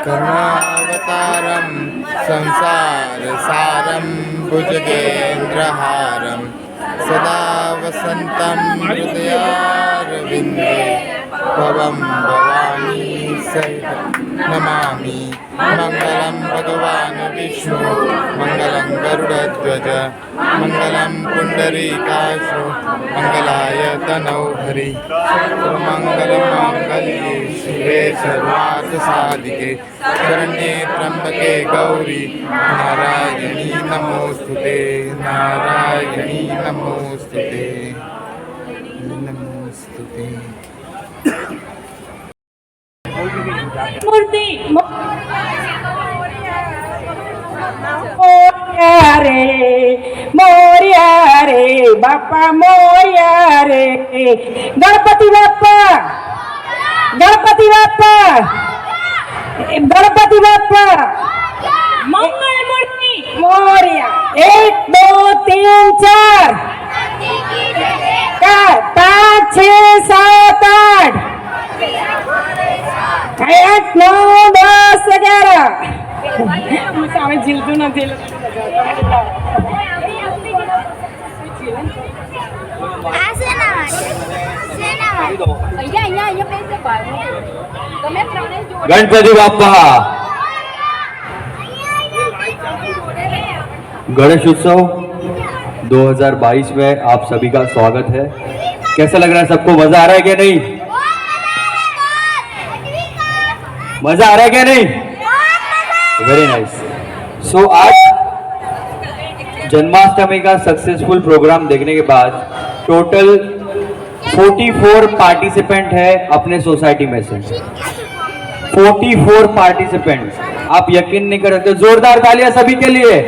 करुणावतारं संसारसारं भुजगेन्द्रहारं सदा वसन्तं हृदयारविन्दे भवं भवानी सहितं नमामि। मङ्गलं भगवान् विष्णु मङ्गलं गरुडध्वज मङ्गलं पुण्डरीकाक्षो मङ्गलाय तनौ हरि। सर्वमङ्गलमाङ्गल्ये शिवे सर्वार्थसाधिके शरण्ये त्र्यम्बके गौरी नारायणी नमोस्तुते नारायणी नमोस्तुते नमोस्तुते। मूर्ति मोर्या रे बाप्पा मोर्या रे। गणपती बाप्पा गणपती बाप्पा गणपती बाप्पा मंगल मूर्ति मोर्या। 1 2 3 4 5 6 7 8 8 9 10 11 સામે જીલતું નથી गणपति बाप्पा। गणेश उत्सव 2022 में आप सभी का स्वागत है। कैसा लग रहा है सबको? मजा आ रहा है क्या नहीं? मजा आ रहा है क्या नहीं? Very nice. सो आज जन्माष्टमी का सक्सेसफुल प्रोग्राम देखने के बाद टोटल 44 पार्टिसिपेंट है अपने सोसाइटी में से। 44 पार्टिसिपेंट, आप यकीन नहीं कर सकते। जोरदार तालियां सभी के लिए,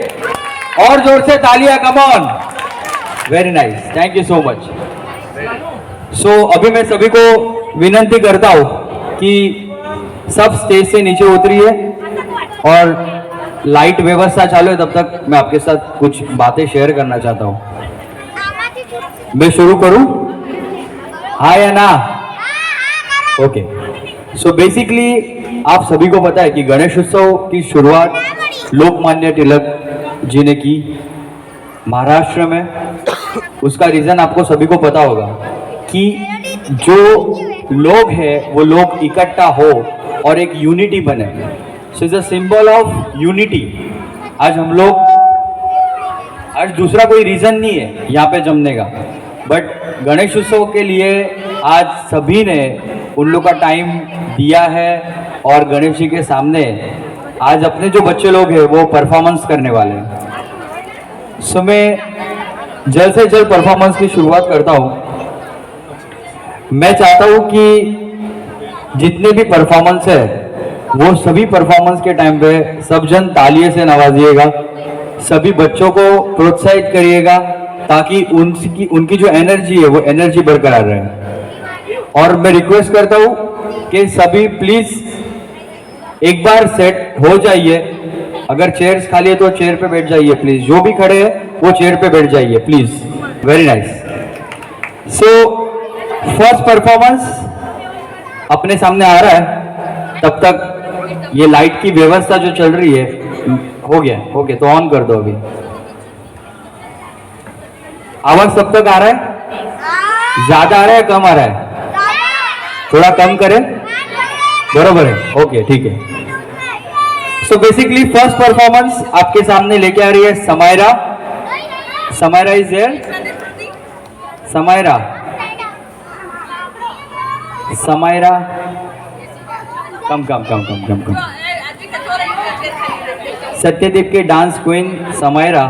और जोर से तालियां, come on. Very nice, thank you so much. So अभी मैं सभी को विनंती करता हूं कि सब स्टेज से नीचे उतरिए और लाइट व्यवस्था चालू है तब तक मैं आपके साथ कुछ बातें शेयर करना चाहता हूं। मैं शुरू करूं? हाँ या ना? ओके। सो बेसिकली आप सभी को पता है कि गणेश उत्सव की शुरुआत लोकमान्य तिलक जी ने की महाराष्ट्र में। उसका रीजन आपको सभी को पता होगा कि जो लोग हैं वो लोग इकट्ठा हो और एक यूनिटी बने। So is a symbol of unity. आज हम लोग, आज दूसरा कोई रीजन नहीं है यहाँ पे जमने का, बट गणेश उत्सव के लिए आज सभी ने उन लोग का टाइम दिया है और गणेश जी के सामने आज अपने जो बच्चे लोग हैं वो परफॉर्मेंस करने वाले हैं। सो मैं जल्द से जल्द परफॉर्मेंस की शुरुआत करता हूँ। मैं चाहता हूँ कि जितने भी परफॉर्मेंस है वो सभी परफॉर्मेंस के टाइम पे सब जन तालियों से नवाजिएगा, सभी बच्चों को प्रोत्साहित करिएगा ताकि उनकी जो एनर्जी है वो एनर्जी बरकरार रहे। और मैं रिक्वेस्ट करता हूँ कि सभी प्लीज एक बार सेट हो जाइए। अगर चेयर्स खाली है तो चेयर पे बैठ जाइए प्लीज। जो भी खड़े हैं वो चेयर पे बैठ जाइए please. Very nice. So first performance अपने सामने आ रहा है, तब तक ये लाइट की व्यवस्था जो चल रही है हो गया तो ऑन कर दो। अभी आवाज सब तक आ रहा है? ज्यादा आ रहा है, कम आ रहा है? थोड़ा कम करें, बरोबर है? ओके, ठीक है। सो बेसिकली फर्स्ट परफॉर्मेंस आपके सामने लेके आ रही है Samaira. Samaira is there? Samaira, Samaira, come come come come come come. Satyadeep के डांस क्वीन समायरा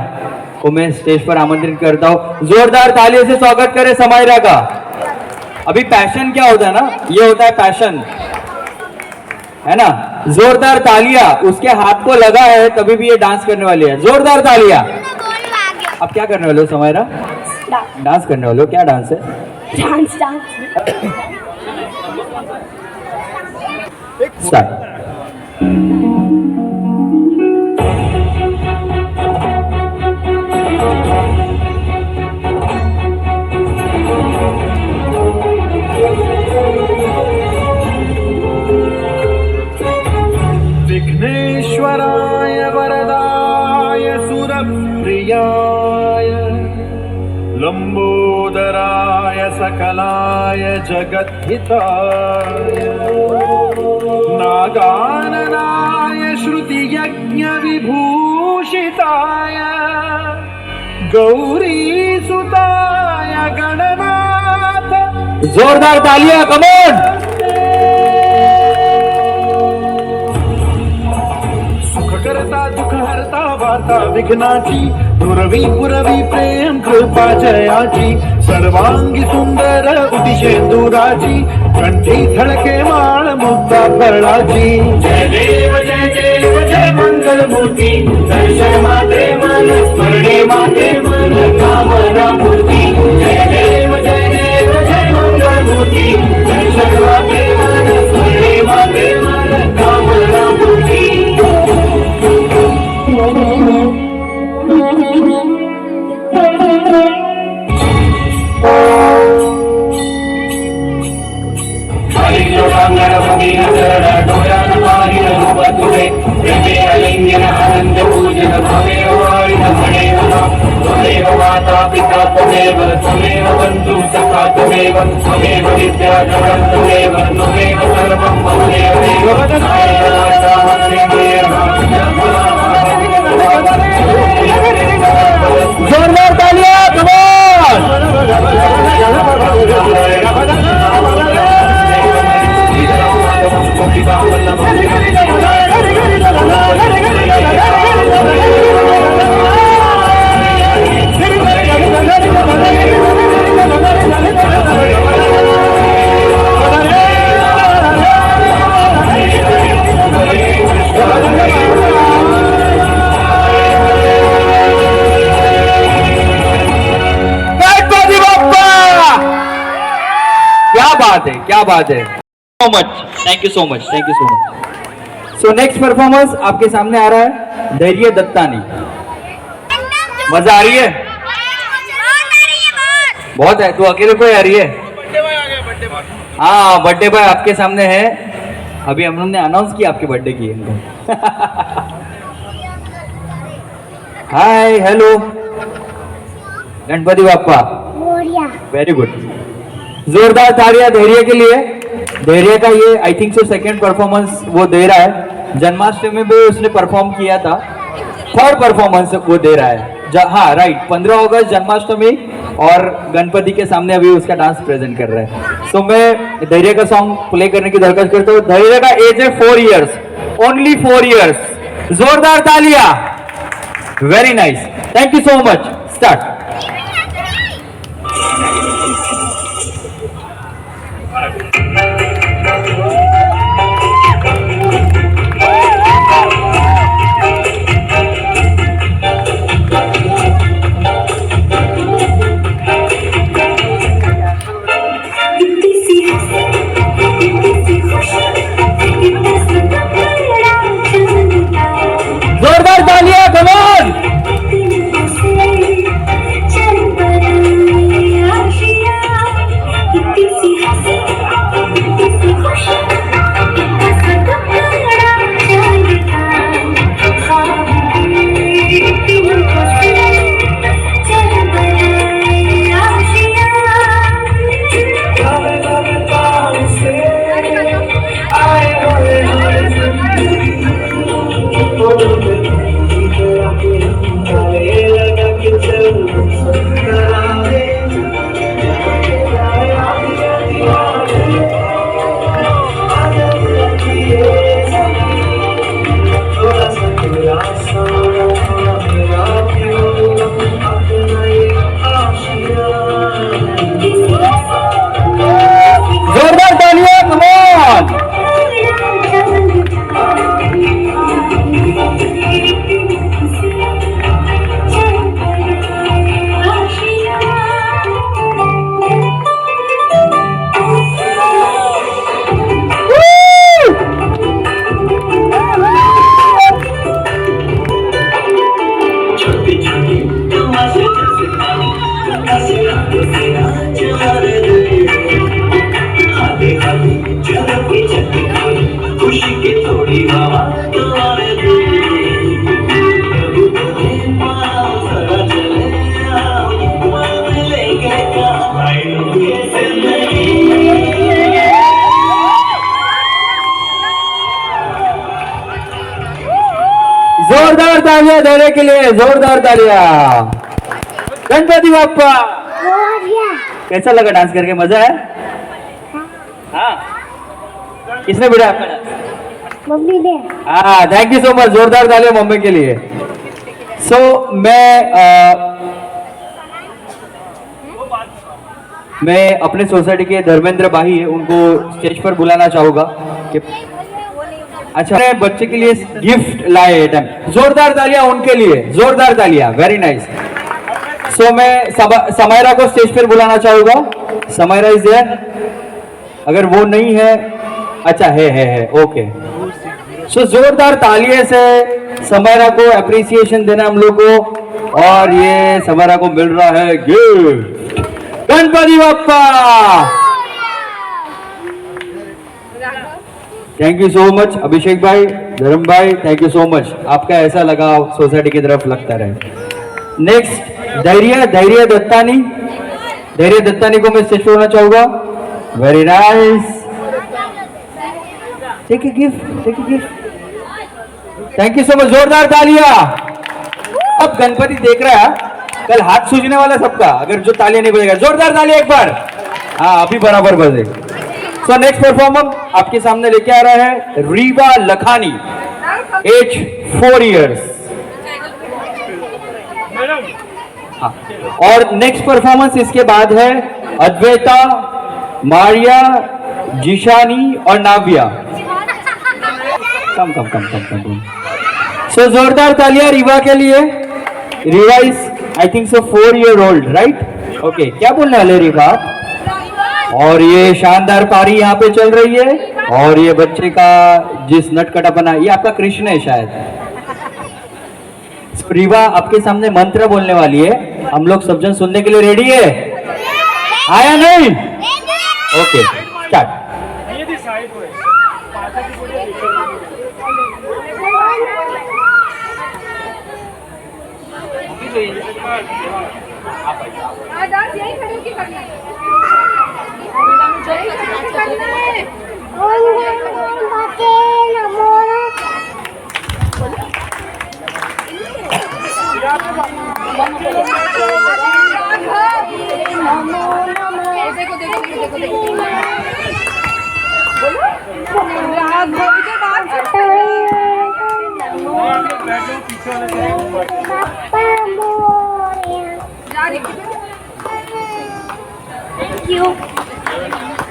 को मैं स्टेज पर आमंत्रित करता हूं। जोरदार तालियों से स्वागत करें समायरा का। अभी पैशन क्या होता है ना, ये होता है पैशन, है ना? जोरदार तालियां उसके हाथ को लगा है तभी भी ये डांस करने वाली है। जोरदार तालियां। अब क्या करने वाले हो समायरा? डांस करने वाले हो? क्या डांस है? Dance dance start. विघ्नेश्वराय वरदाय सुरप्रियाय लंबोदराय सकलाय जगद्धिताय नागाननाय श्रुतियज्ञविभूषिताय गौरीसुताय गणनाथ जोरदार तालियां, कम ऑन। सुखकर्ता दुःखहर्ता वार्ता विघ्नाची दुरवी पुरवी प्रेम कृपा जयाची सर्वांगी सुंदर उदिशेंदुराची कंठी झळके माळ मुक्ता फळाची जय देव जय देव जय मंगल मूर्ती दर्शन माते मन स्मरणे माते मन कामना मूर्ती जय देव जय देव जय मंगल मूर्ती दर्शन माते मन स्मरणे माते मन कामना मूर्ती आनंद पूजन भवेव वारिण मणेव त्वमेव माता पिता त्वमेव त्वमेव बन्धु सखा त्वमेव त्वमेव विद्या जगत् त्वमेव त्वमेव सर्वं त्वमेव जोरदार तालियां, कम ऑन। क्या बात है, so much, thank you so much, thank you so much. So next performance आपके सामने आ रहा है धैर्य दत्तानी। मजा आ रही है? बहुत है। तू अकेले कोई आ रही है? हाँ, बर्थडे बॉय आपके सामने है। अभी हम लोग ने अनाउंस किया आपके बर्थडे की। Hi, hello, Ganpati Bappa, very good. जोरदार तालियां धैर्य के लिए। धैर्य का ये I think so second performance वो दे रहा है। जन्माष्टमी में भी उसने परफॉर्म किया था, थर्ड परफॉर्मेंस वो दे रहा है। हाँ राइट, 15 अगस्त जन्माष्टमी और गणपति के सामने अभी उसका डांस प्रेजेंट कर रहा है। तो मैं धैर्य का सॉन्ग प्ले करने की दरख्वास्त करता हूँ। धैर्य का एज है 4 इयर्स, ओनली 4 इयर्स। जोरदार तालियां, very nice, thank you so much. Start. जोरदार तालियां, कम ऑन। जोरदार तालियां, कम ऑन। खुशी की थोड़ी हवा तुम्हारे दिल जरा चले तालियां धैर्य के लिए, जोरदार तालियां। गणपति बाप्पा, कैसा लगा डांस करके? मजा है? हाँ, किसने बिठाया आपका डांस? मम्मी ने। हाँ, थैंक यू सो मच, जोरदार तालियां मम्मी के लिए। सो मैं अपने सोसाइटी के धर्मेंद्र भाई है, उनको स्टेज पर बुलाना चाहूंगा कि अच्छा अपने बच्चे के लिए गिफ्ट लाए एकदम। जोरदार तालियां उनके लिए, जोरदार तालियां, वेरी नाइस। सो मैं समायरा को स्टेज पर बुलाना चाहूंगा। Samaira is there? अगर वो नहीं है, अच्छा है, ओके। सो जोरदार तालियां से समायरा को अप्रिसिएशन देना हम लोग को, और ये समायरा को मिल रहा है gift. Ganpati Bappa, thank you so much Abhishek भाई, धर्म भाई, थैंक यू सो मच। आपका ऐसा लगाव सोसाइटी की तरफ लगता रहे। नेक्स्ट धैर्य दत्तानी को मैं स्टेज पर होना चाहूंगा। Very nice, take a gift. Thank you so much, जोरदार तालियां। अब गणपति देख रहा है, कल हाथ सूझने वाला सबका, अगर जो तालियां नहीं बजेगा। जोरदार तालियां एक बार, हाँ अभी बराबर बजे। सो नेक्स्ट परफॉर्मर आपके सामने लेके आ रहा है रीवा लखानी, एज 4 years। हाँ, और नेक्स्ट परफॉर्मेंस इसके बाद है अद्वैता, मारिया, जिशानी और नाविया। कम। सो जोरदार तालियां रीवा के लिए। Rewa is I think so 4 year old, right? Okay, क्या बोलने वाले रीवा? और ये शानदार पारी यहाँ पे चल रही है, और ये बच्चे का जिस नटखटापना, ये आपका कृष्ण है शायद। रीवा आपके सामने मंत्र बोलने वाली है, हम लोग सब जन सुनने के लिए रेडी है? आया नहीं? Okay, start.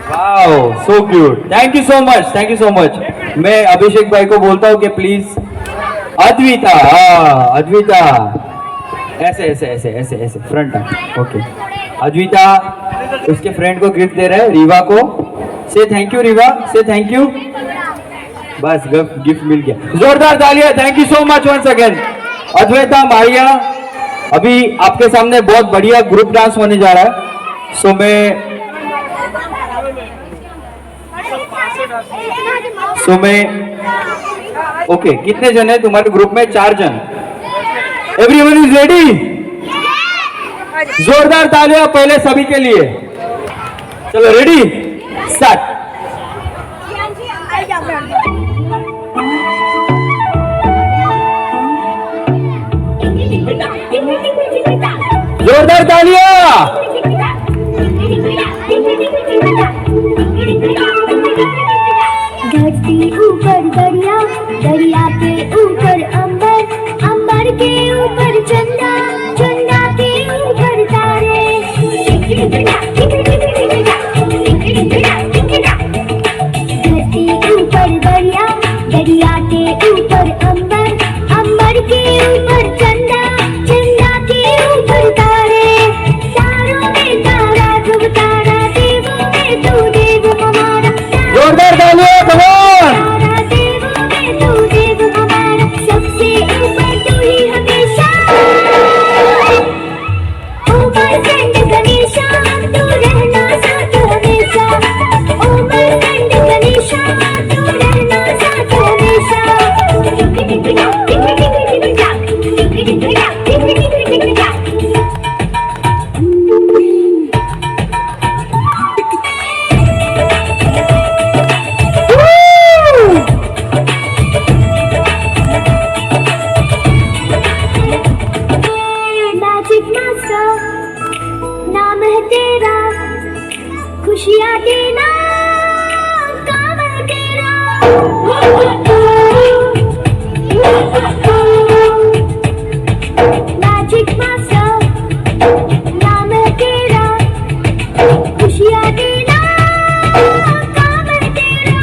Wow, so cute, thank you so much. मैं अभिषेक भाई को बोलता हूँ कि प्लीज अद्विता, ऐसे फ्रंट, ओके। अद्विता उसके फ्रेंड को गिफ्ट दे रहा है, रीवा को। से thank you Riva, say thank you. बस गिफ्ट मिल गया, जोरदार तालियां, thank you so much once again. Advaita, Maria, अभी आपके सामने बहुत बढ़िया ग्रुप डांस होने जा रहा है। सो मैं ओके, कितने जन है तुम्हारे ग्रुप में? 4 जन। Everyone is ready? जोरदार तालियां पहले सभी के लिए। चलो रेडी, स्टार्ट। जोरदार तालियां। धरती ऊपर दरिया, दरिया के ऊपर अंबर, अंबर के ऊपर चंदा, चंदा के ऊपर तारे। धरती ऊपर दरिया, दरिया के ऊपर अंबर, अंबर के ऊपर चंदा, चंदा के ऊपर तारे। मैजिक मास्टर नाम है तेरा, खुशियाँ देना काम है तेरा। मैजिक मास्टर नाम है तेरा, खुशियाँ देना काम है तेरा।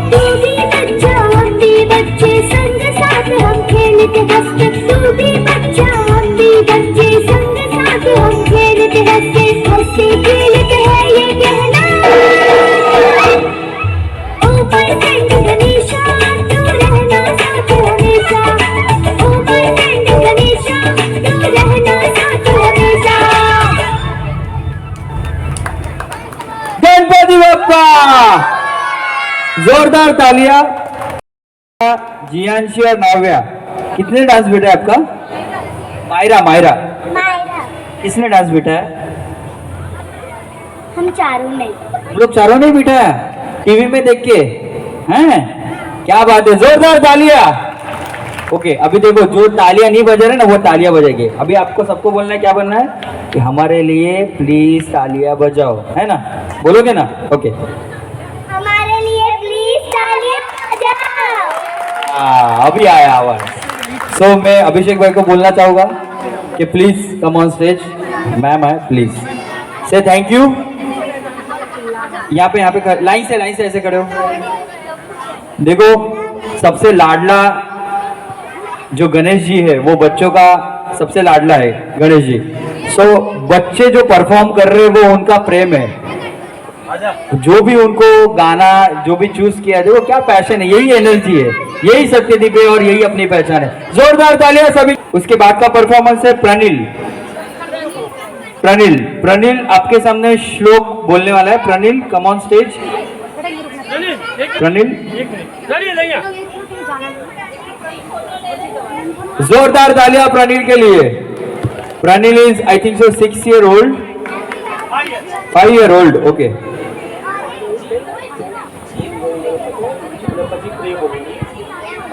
तू भी बच्चा हम भी बच्चे, संग साथ हम खेलते हंसते। तू भी बच्चा हम भी बच्चे, संग साथ हम खेलते हंसते। हंसते खेलते हैं ये कहना, ओ माय फ्रेंड गणेशा तू रहना साथ हमेशा। ओ माय फ्रेंड गणेशा तू रहना साथ हमेशा। गणपति बप्पा, जोरदार तालियां। जियांशी और नाव्या, कितने डांस बेटा है आपका? मायरा, मायरा मायरा, किसने डांस बेटा है? हम चारों नहीं। हम लोग चारों ने बेटा है, टीवी में देख के हैं? क्या बात है, जोरदार तालियां। ओके, अभी देखो जो तालियां नहीं बजा रहे ना वो तालियां बजेंगे। अभी आपको सबको बोलना है, क्या बोलना है कि हमारे लिए प्लीज तालियां बजाओ, है ना? बोलोगे ना? ओके, हमारे लिए प्लीज तालियां बजाओ। अभी आया आवाज। सो मैं अभिषेक भाई को बोलना चाहूंगा कि please come on stage. Ma'am है, प्लीज से थैंक यू। यहाँ पे लाइन से ऐसे खड़े हो। देखो, सबसे लाडला जो गणेश जी है वो बच्चों का सबसे लाडला है गणेश जी। सो बच्चे जो परफॉर्म कर रहे हैं वो उनका प्रेम है। जो भी उनको गाना जो भी चूज किया है, देखो क्या पैशन है, यही एनर्जी है, यही सत्यदीप है और यही अपनी पहचान है। जोरदार तालियां सभी। उसके बाद का परफॉर्मेंस है प्रनिल। प्रनिल, प्रनिल आपके सामने श्लोक बोलने वाला है। Pranil come on stage. Pranil, जोरदार तालियां प्रनिल के लिए। Pranil is I think so 6 year old, 5 year old, okay.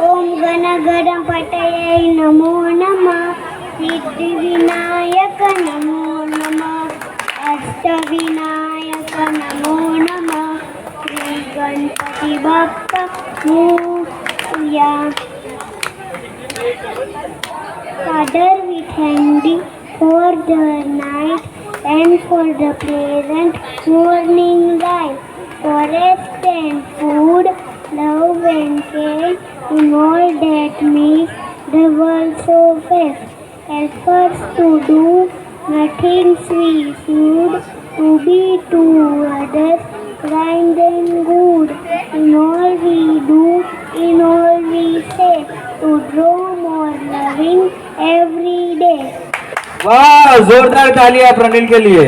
ओम गणपतये नमो नमः, सिद्धिविनायक नमो नमः, अष्टविनायक नमो नमः, Shri Ganpati Bappa Morya. Father, we thank thee for the night and for the pleasant morning light, for rest and food, love and care, in all that makes the world so fair. Help us to do nothing we should, to be to others kind and good, in all we do, in all we say, to grow more loving every day. वाह, जोरदार तालियां प्रनिल के लिए।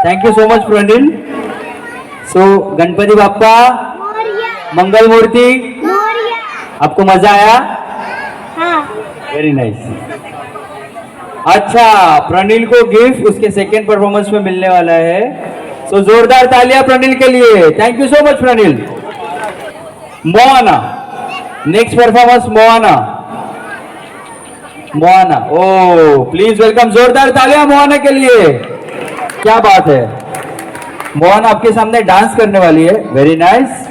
Thank you so much Pranil. So Ganpati Bappa Morya, मंगल मूर्ति, मोरया। आपको मजा आया? हाँ, वेरी नाइस। अच्छा, प्रनिल को गिफ्ट उसके सेकेंड परफॉर्मेंस में मिलने वाला है। सो जोरदार तालियां प्रनिल के लिए। Thank you so much Pranil. Moana, next performance Moana. Moana, ओ प्लीज वेलकम, जोरदार तालियां मोआना के लिए। क्या बात है, मोआना आपके सामने डांस करने वाली है। Very nice.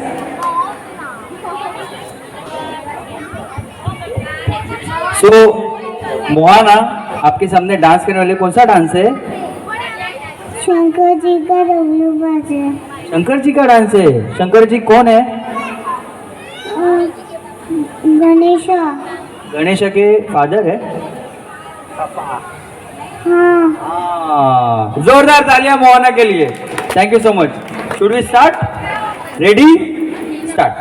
सो मोआना आपके सामने डांस करने वाली है। कौन सा डांस है? शंकर जी का डब्लू बाजे। शंकर जी का डांस है। शंकर जी कौन है? गणेशा। गणेश के फादर है। हाँ, जोरदार तालियां मोहना के लिए। Thank you so much. Should we start? Ready, start.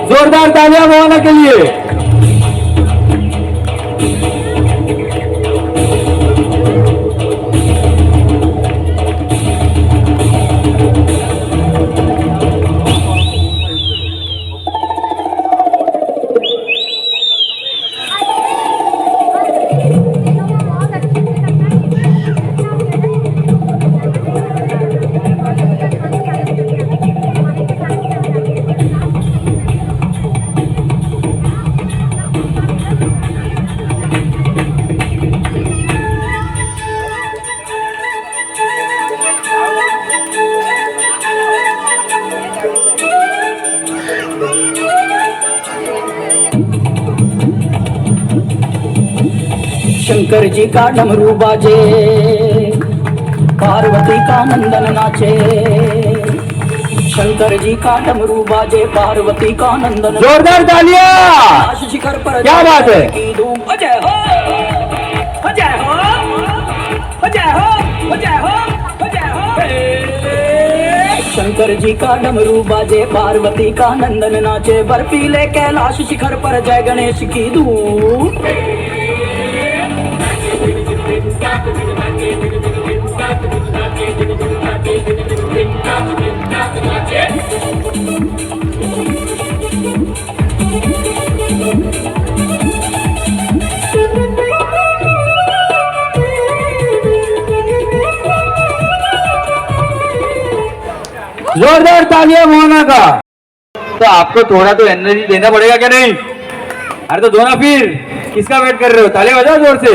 जोरदार तालियां मोहना के लिए। शंकर जी का डमरू बाजे, पार्वती का नंदन नाचे। शंकर जी का डमरू बाजे, पार्वती का नंदन। जोरदार तालियां। कैलाश शिखर पर क्या बात है? की धूम। अजय हो, अजय हो, अजय हो, अजय हो, अजय हो। शंकर जी का डमरू बाजे, पार्वती का नंदन नाचे। बर्फीले कैलाश शिखर पर जय गणेश की धूम। जोरदार तालियां मोहना का। तो आपको थोड़ा तो एनर्जी देना पड़ेगा क्या नहीं? अरे तो दो ना फिर, किसका वेट कर रहे हो? तालियां बजाओ जोर से।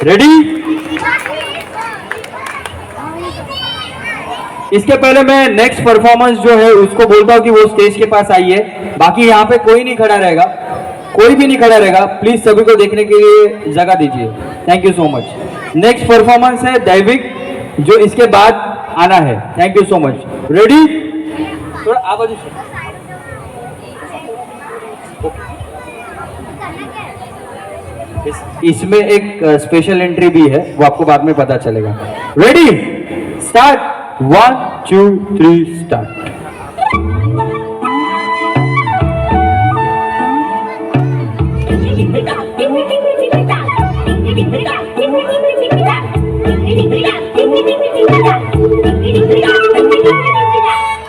रेडी? इसके पहले मैं नेक्स्ट परफॉर्मेंस जो है उसको बोलता हूँ कि वो स्टेज के पास आइए। बाकी यहाँ पे कोई नहीं खड़ा रहेगा, कोई भी नहीं खड़ा रहेगा। प्लीज सभी को देखने के लिए जगह दीजिए। Thank you so much. Next performance है दैविक, जो इसके बाद आना है। Thank you so much. Ready? थोड़ा आवाज इसमें एक स्पेशल एंट्री भी है, वो आपको बाद में पता चलेगा। रेडी? स्टार्ट। 1 2 3 स्टार्ट।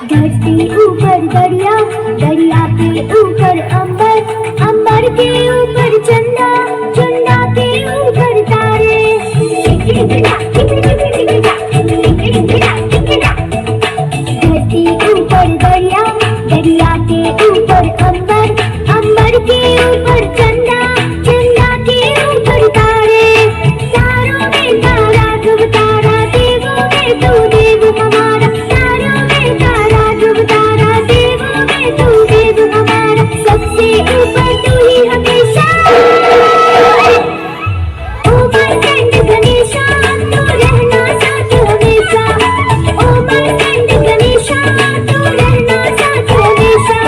धरती ऊपर दरिया, दरिया के ऊपर अंबर, अंबर के ऊपर चंदा, चंदा के ऊपर तारे। धरती ऊपर दरिया, दरिया के ऊपर अंबर, अंबर के ऊपर चंदा, चंदा के ऊपर तारे। तारों में तारा ध्रुव तारा, देवों में तू देव हमारा। तारों में तारा ध्रुव तारा, देवों में तू देव हमारा। सबसे ऊपर तू ही हमेशा। ओ माय फ्रेंड गणेशा, तू रहना साथ हमेशा। ओ माय फ्रेंड गणेशा, तू रहना साथ हमेशा।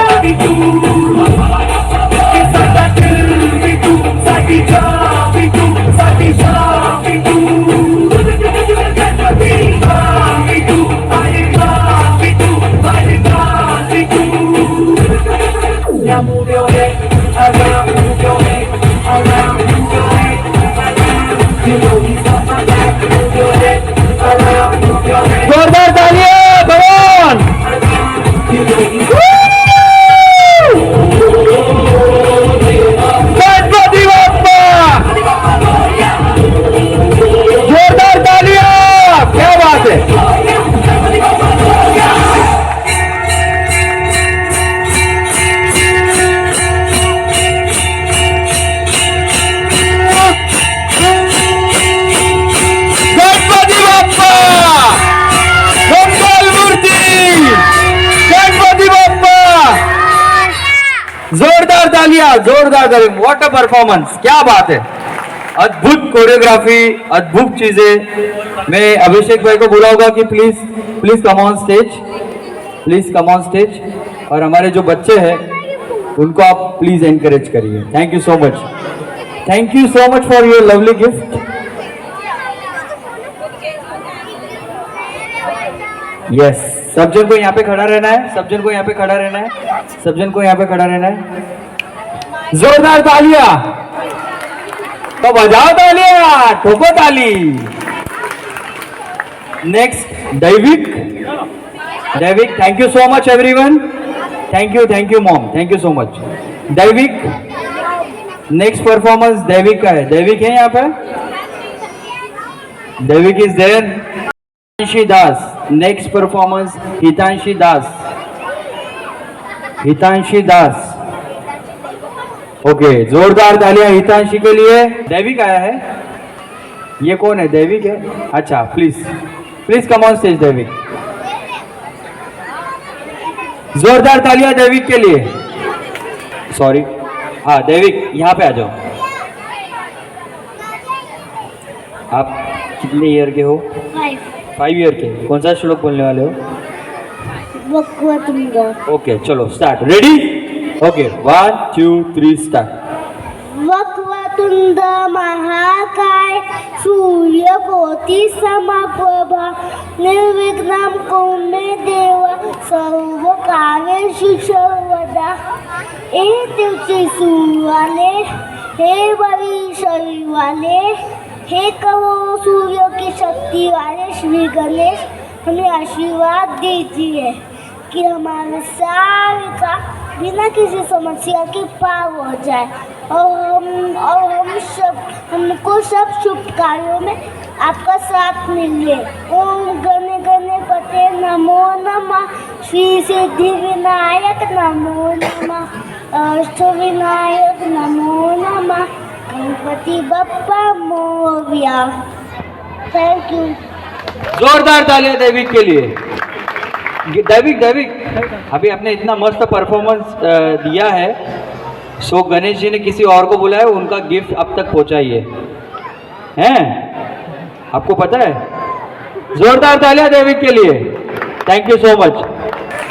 जोरदार तालियां भगवान। गणपति बप्पा। जोरदार तालियां। क्या बात है? गणपति बप्पा, मंगल मूर्ति, गणपति बप्पा। जोरदार तालियां, जोरदार तालियां। व्हाट अ परफॉर्मेंस, क्या बात है। अद्भुत कोरियोग्राफी, अद्भुत चीजें। मैं अभिषेक भाई को बुलाऊंगा कि please please come on stage, please come on stage. और हमारे जो बच्चे हैं उनको आप प्लीज एनकरेज करिए। Thank you so much, thank you so much for your lovely gift. Yes, सब जन को यहाँ पे खड़ा रहना है, सब जन को यहाँ पे खड़ा रहना है, सब जन को यहाँ पे खड़ा रहना है। जोरदार तालियां। तो बजाओ तालियां, ठोको ताली। Next Daivik. Daivik, thank you so much everyone. Thank you mom, thank you so much. Daivik, next performance Daivik का है। दैविक है यहाँ पे? Daivik is there. Hitanshi Das, next performance Hitanshi Das. Hitanshi Das, okay. जोरदार तालियां हितांशी के लिए। दैविक आया है। ये कौन है? दैविक है। अच्छा, please please come on stage दैविक। जोरदार तालियां दैविक के लिए। सॉरी, हाँ दैविक यहाँ पे आ जाओ। आप कितने ईयर के हो? 5 ईयर के। कौन सा श्लोक बोलने वाले हो? वक्रतुंड। ओके चलो स्टार्ट। रेडी? Okay 1 2 3 start. वक्रतुंड महाकाय सूर्यकोटि समप्रभा निर्विघ्नं कुरु मे देव सर्वकार्येषु सर्वदा। हे त्रिशूल वाले, हे बड़ी शरीर वाले, हे करोड़ों सूर्यों की शक्ति वाले श्री गणेश, हमें आशीर्वाद दीजिए कि हमारे सारे का बिना किसी समस्या के पार हो जाए और हमको सब शुभ कार्यों में आपका साथ मिले। ओम गणे गणपते नमो नमः, श्री सिद्धि विनायक नमो नमः, अष्ट विनायक नमो नमः, गणपति बप्पा मोरया। Thank you. जोरदार तालियां दैविक के लिए। दैविक अभी आपने इतना मस्त परफॉर्मेंस दिया है, सो गणेश जी ने किसी और को बुलाया, उनका गिफ्ट अब तक पहुंचाइए, हैं? आपको पता है? जोरदार तालियां दैविक के लिए। Thank you so much.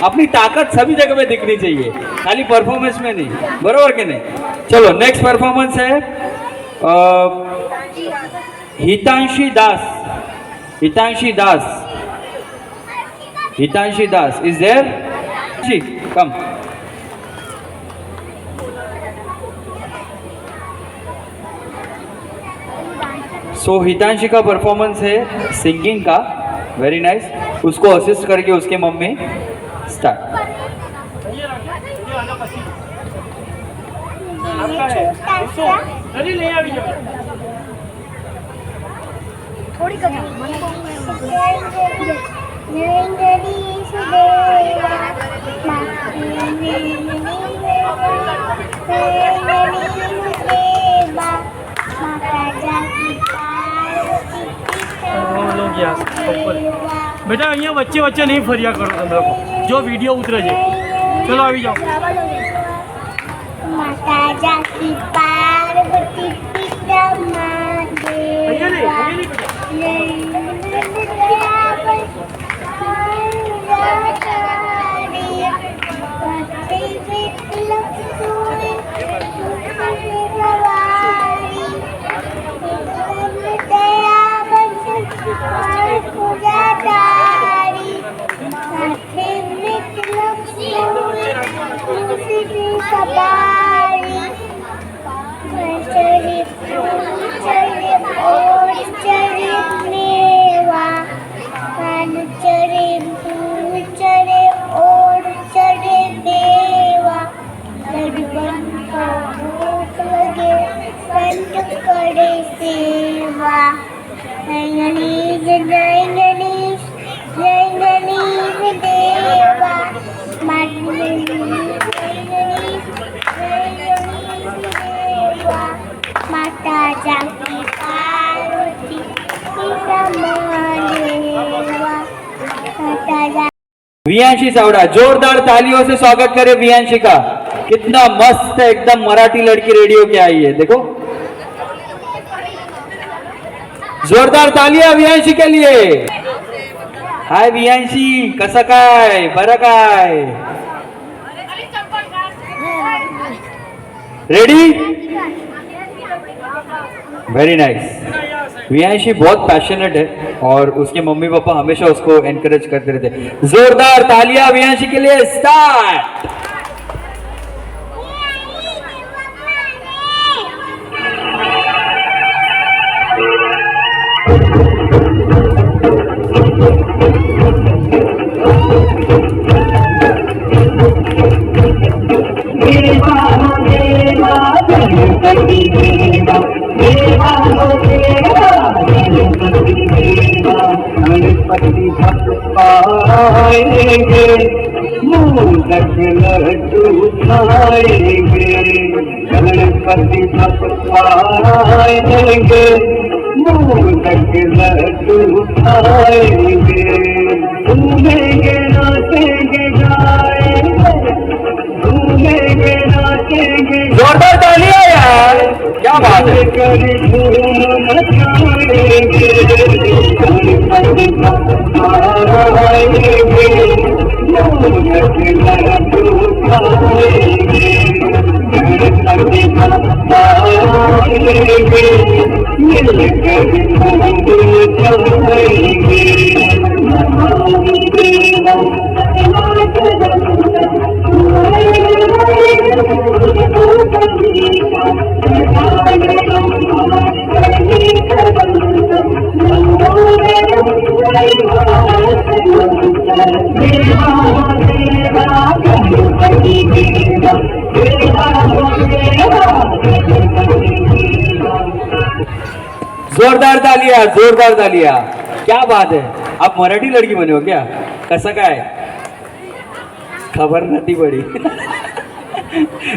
अपनी ताकत सभी जगह पे दिखनी चाहिए, खाली परफॉर्मेंस में नहीं, बरोबर कि नहीं? चलो नेक्स्ट परफॉर्मेंस है हितांशी दास। Hitanshi Das is there? Ji, come. So हितांशी का परफॉर्मेंस है सिंगिंग का, वेरी नाइस। उसको असिस्ट करके उसके मम्मी स्टार्ट। थोड़ी बेटा अँ वच्चे वच्चे नहीं फरिया करो तुम लोग, जो वीडियो उतरे जे। चलो अभी जाओ। माता जाकी पार्वती पिता वियांशी चावड़ा, जोरदार तालियों से स्वागत करें वियांशी का। कितना मस्त है, एकदम मराठी लड़की रेडियो के आई है, देखो। जोरदार तालियां वियांशी के लिए। हाय वियांशी, कसं काय, बरं काय? रेडी? Very nice. वियांशी बहुत पैशनेट है और उसके मम्मी पापा हमेशा उसको एनकरेज करते रहते। जोरदार तालियां वियांशी के लिए। स्टार्ट। लड्डू खाएंगे, गणपति पाएंगे, मोदक लड्डू खाएंगे, घूमेंगे नाचेंगे गाएंगे, घूमेंगे नाचेंगे। जोरदार तालियां यार, क्या बात है। धूम मचाएंगे, जोरदार तालिया, जोरदार तालिया. क्या बात है, आप मराठी लड़की बने हो क्या? कसं काय? खबर नहीं पड़ी.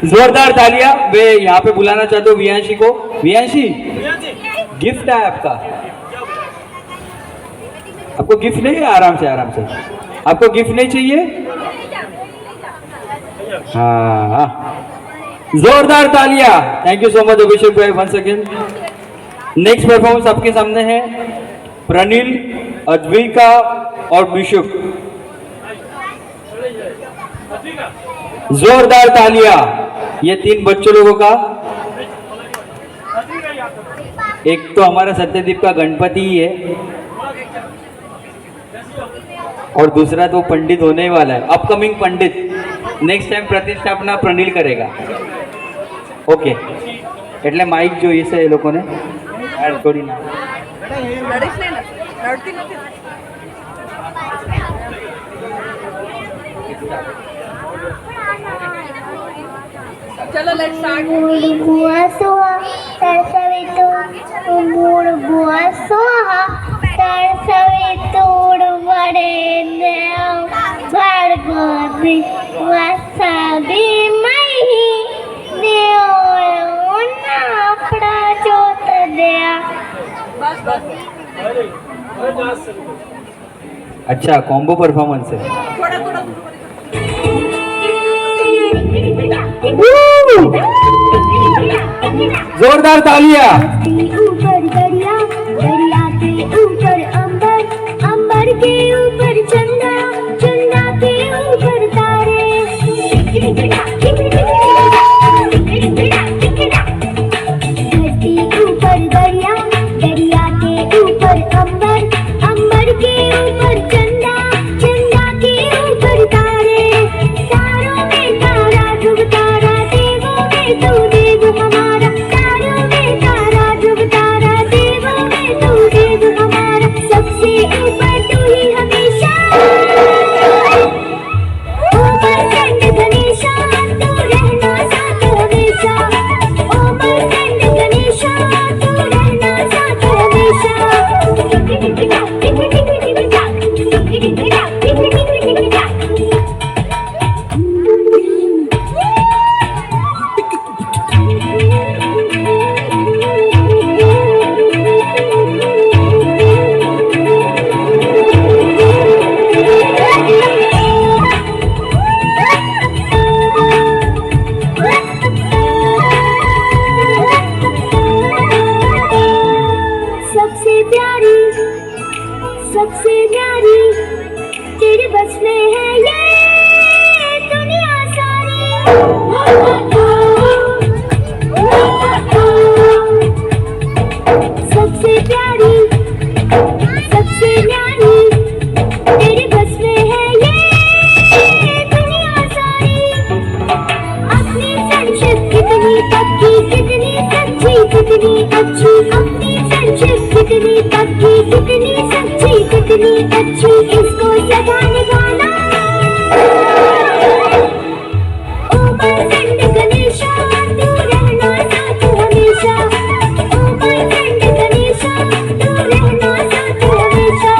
जोरदार तालिया. मैं यहाँ पे बुलाना चाहता हूँ वियांशी को. वियांशी, गिफ्ट है आपका. आपको गिफ्ट नहीं है? आराम से आराम से. आपको गिफ्ट नहीं चाहिए? हाँ, जोरदार तालिया. Thank you so much Abhishek भाई. One second. नेक्स्ट परफॉर्मेंस आपके सामने है प्रणील, अद्विका और मिशुक. जोरदार तालिया. ये 3 बच्चों लोगों का. एक तो हमारा सत्यदीप का गणपति ही है और दूसरा तो पंडित होने वाला है, अपकमिंग पंडित. नेक्स्ट टाइम प्रतिष्ठापना प्रणील करेगा. ओके, એટલે માઇક જોઈએ છે એ લોકોને. થોડી ના चलो लेट्स स्टार्ट. बुआ सोहा तरसवे तो मूड बुआ सोहा तरसवे तोड़ बड़े देव भार्गवी वसाबी मही देव नापड़ा चोत दया. अच्छा, कॉम्बो परफॉर्मेंस है. जोरदार तालियां. ऊपर दरिया, दरिया के ऊपर अंबर, अंबर के ऊपर चंदा, चंदा के ऊपर तारे. धरती ऊपर दरिया, दरिया के ऊपर अंबर, अंबर के ऊपर चंदा, चंदा के ऊपर तारे. तारों में तारा ध्रुव तारा, देवों में तू देव हमारा. तारों में तारा ध्रुव तारा, देवों में तू देव हमारा. सबसे ऊपर तू ही हमेशा. ऊपर कंठ गणेशा, तू रहना साथ हमेशा. ऊपर कंठ गणेशा, तू रहना साथ हमेशा. सबसे प्यारी तेरे बस में है ये दुनिया सारी. सबसे प्यारी, सबसे न्यारी तेरे बस में है ये दुनिया सारी. अपनी फ्रेंडशिप कितनी पक्की, कितनी सच्ची, कितनी अच्छी. अपनी फ्रेंडशिप कितनी पक्की, कितनी सच्ची, कितनी अच्छी. इसको सदा निभाना. ऊपर कंठ गणेशा, तू रहना साथ हमेशा. ऊपर कंठ गणेशा, तू रहना साथ हमेशा.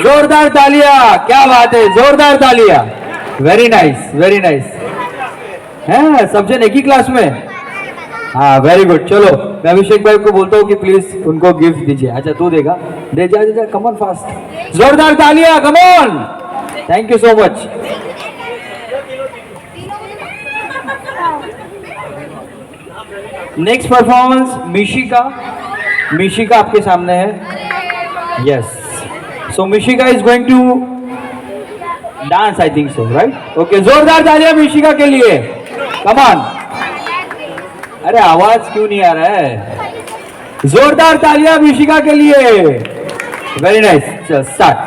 जोरदार तालियां. क्या बात है, जोरदार तालियां. Very nice, very nice. है सब जन एक ही क्लास में. हाँ, वेरी गुड. चलो मैं अभिषेक भाई को बोलता हूँ कि प्लीज उनको गिफ्ट दीजिए. अच्छा, तू देगा? दे जा, दे जा. Come on fast. जोरदार तालियां. Come on. Thank you so much. Next performance Mishika. Mishika आपके सामने है. Yes. So Mishika is going to dance, I think so, right? Okay. जोरदार तालियां मिशिका के लिए. Come on. अरे आवाज क्यों नहीं आ रहा है? जोरदार तालियां मिशिका के लिए. Very nice. चल start.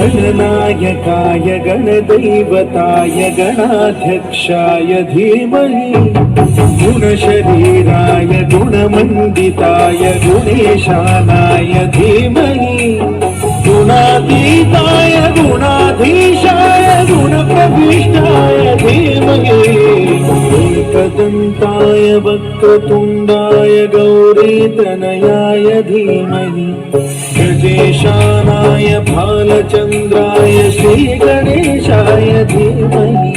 गणनायकाय गणदैवताय गणाध्यक्षाय धीमहि गुणशरीराय गुणमण्डिताय गुणेशानाय धीमहि गुणातीताय गुणाधीशाय गुणप्रविष्टाय धीमहि एकदन्ताय वक्रतुण्डाय गौरीतनयाय धीमहि गजेशानाय भालचन्द्राय श्रीगणेशाय धीमहि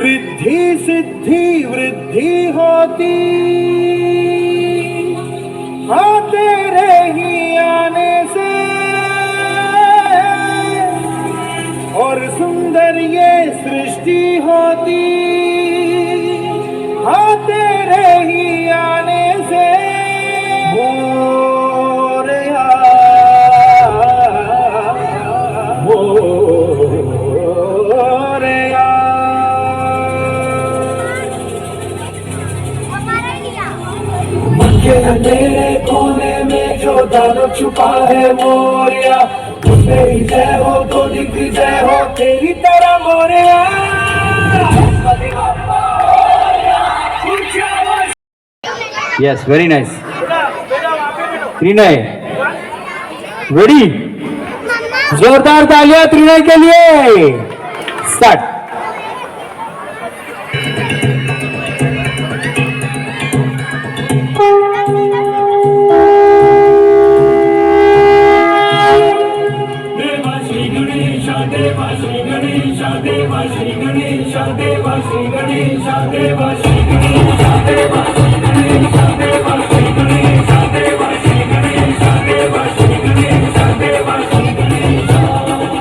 रिद्धि सिद्धि वृद्धि होती हाँ तेरे ही आने से और सुंदर ये सृष्टि होती हाँ तेरे ही आने से मोरया मोरया के अंधेरे कोने में जो दानव छुपा है मोरिया मेरी जय हो तो दिख जय हो तेरी तरह Morya. Yes, very nice. Trinay ready. जोरदार तालियां त्रिनय के लिए. स्टार्ट.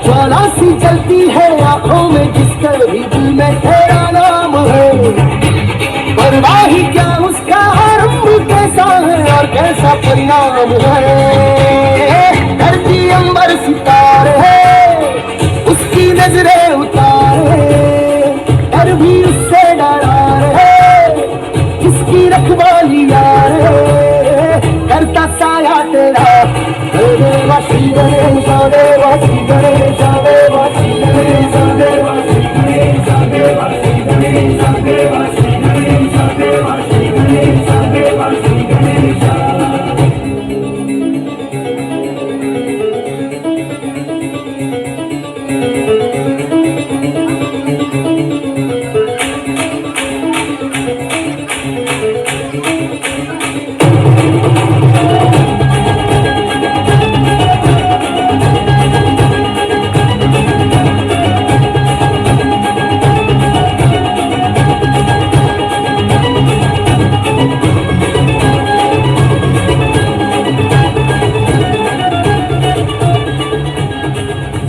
ज्वाला सी चलती है आंखों में जिसके भी दिल में तेरा नाम है परवाही क्या उसका आरंभ कैसा है और कैसा परिणाम है धरती अंबर सितारे है उसकी नजरें उतारे पर भी उससे डरा रहे जिसकी रखवाली यार करता साया तेरा देवा श्री गणेश देवा श्री गणेश देवा श्री गणेश देवा श्री गणेश देवा श्री गणेश देवा श्री गणेश देवा श्री गणेश देवा श्री गणेश.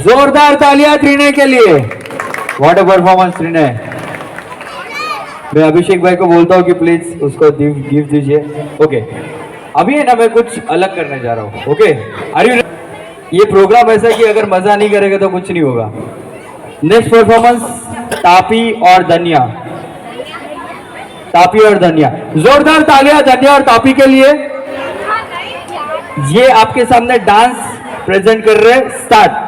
जोरदार तालियां त्रिनय के लिए. What a performance Trinay. मैं अभिषेक भाई को बोलता हूँ कि प्लीज उसको गिफ्ट दीजिए. ओके अभी है ना मैं कुछ अलग करने जा रहा हूँ. ओके अरे ये प्रोग्राम ऐसा कि अगर मजा नहीं करेगा तो कुछ नहीं होगा. नेक्स्ट परफॉर्मेंस तापी और धन्या. तापी और धन्या. जोरदार तालियां धन्या और तापी के लिए. ये आपके सामने डांस प्रेजेंट कर रहे हैं। स्टार्ट।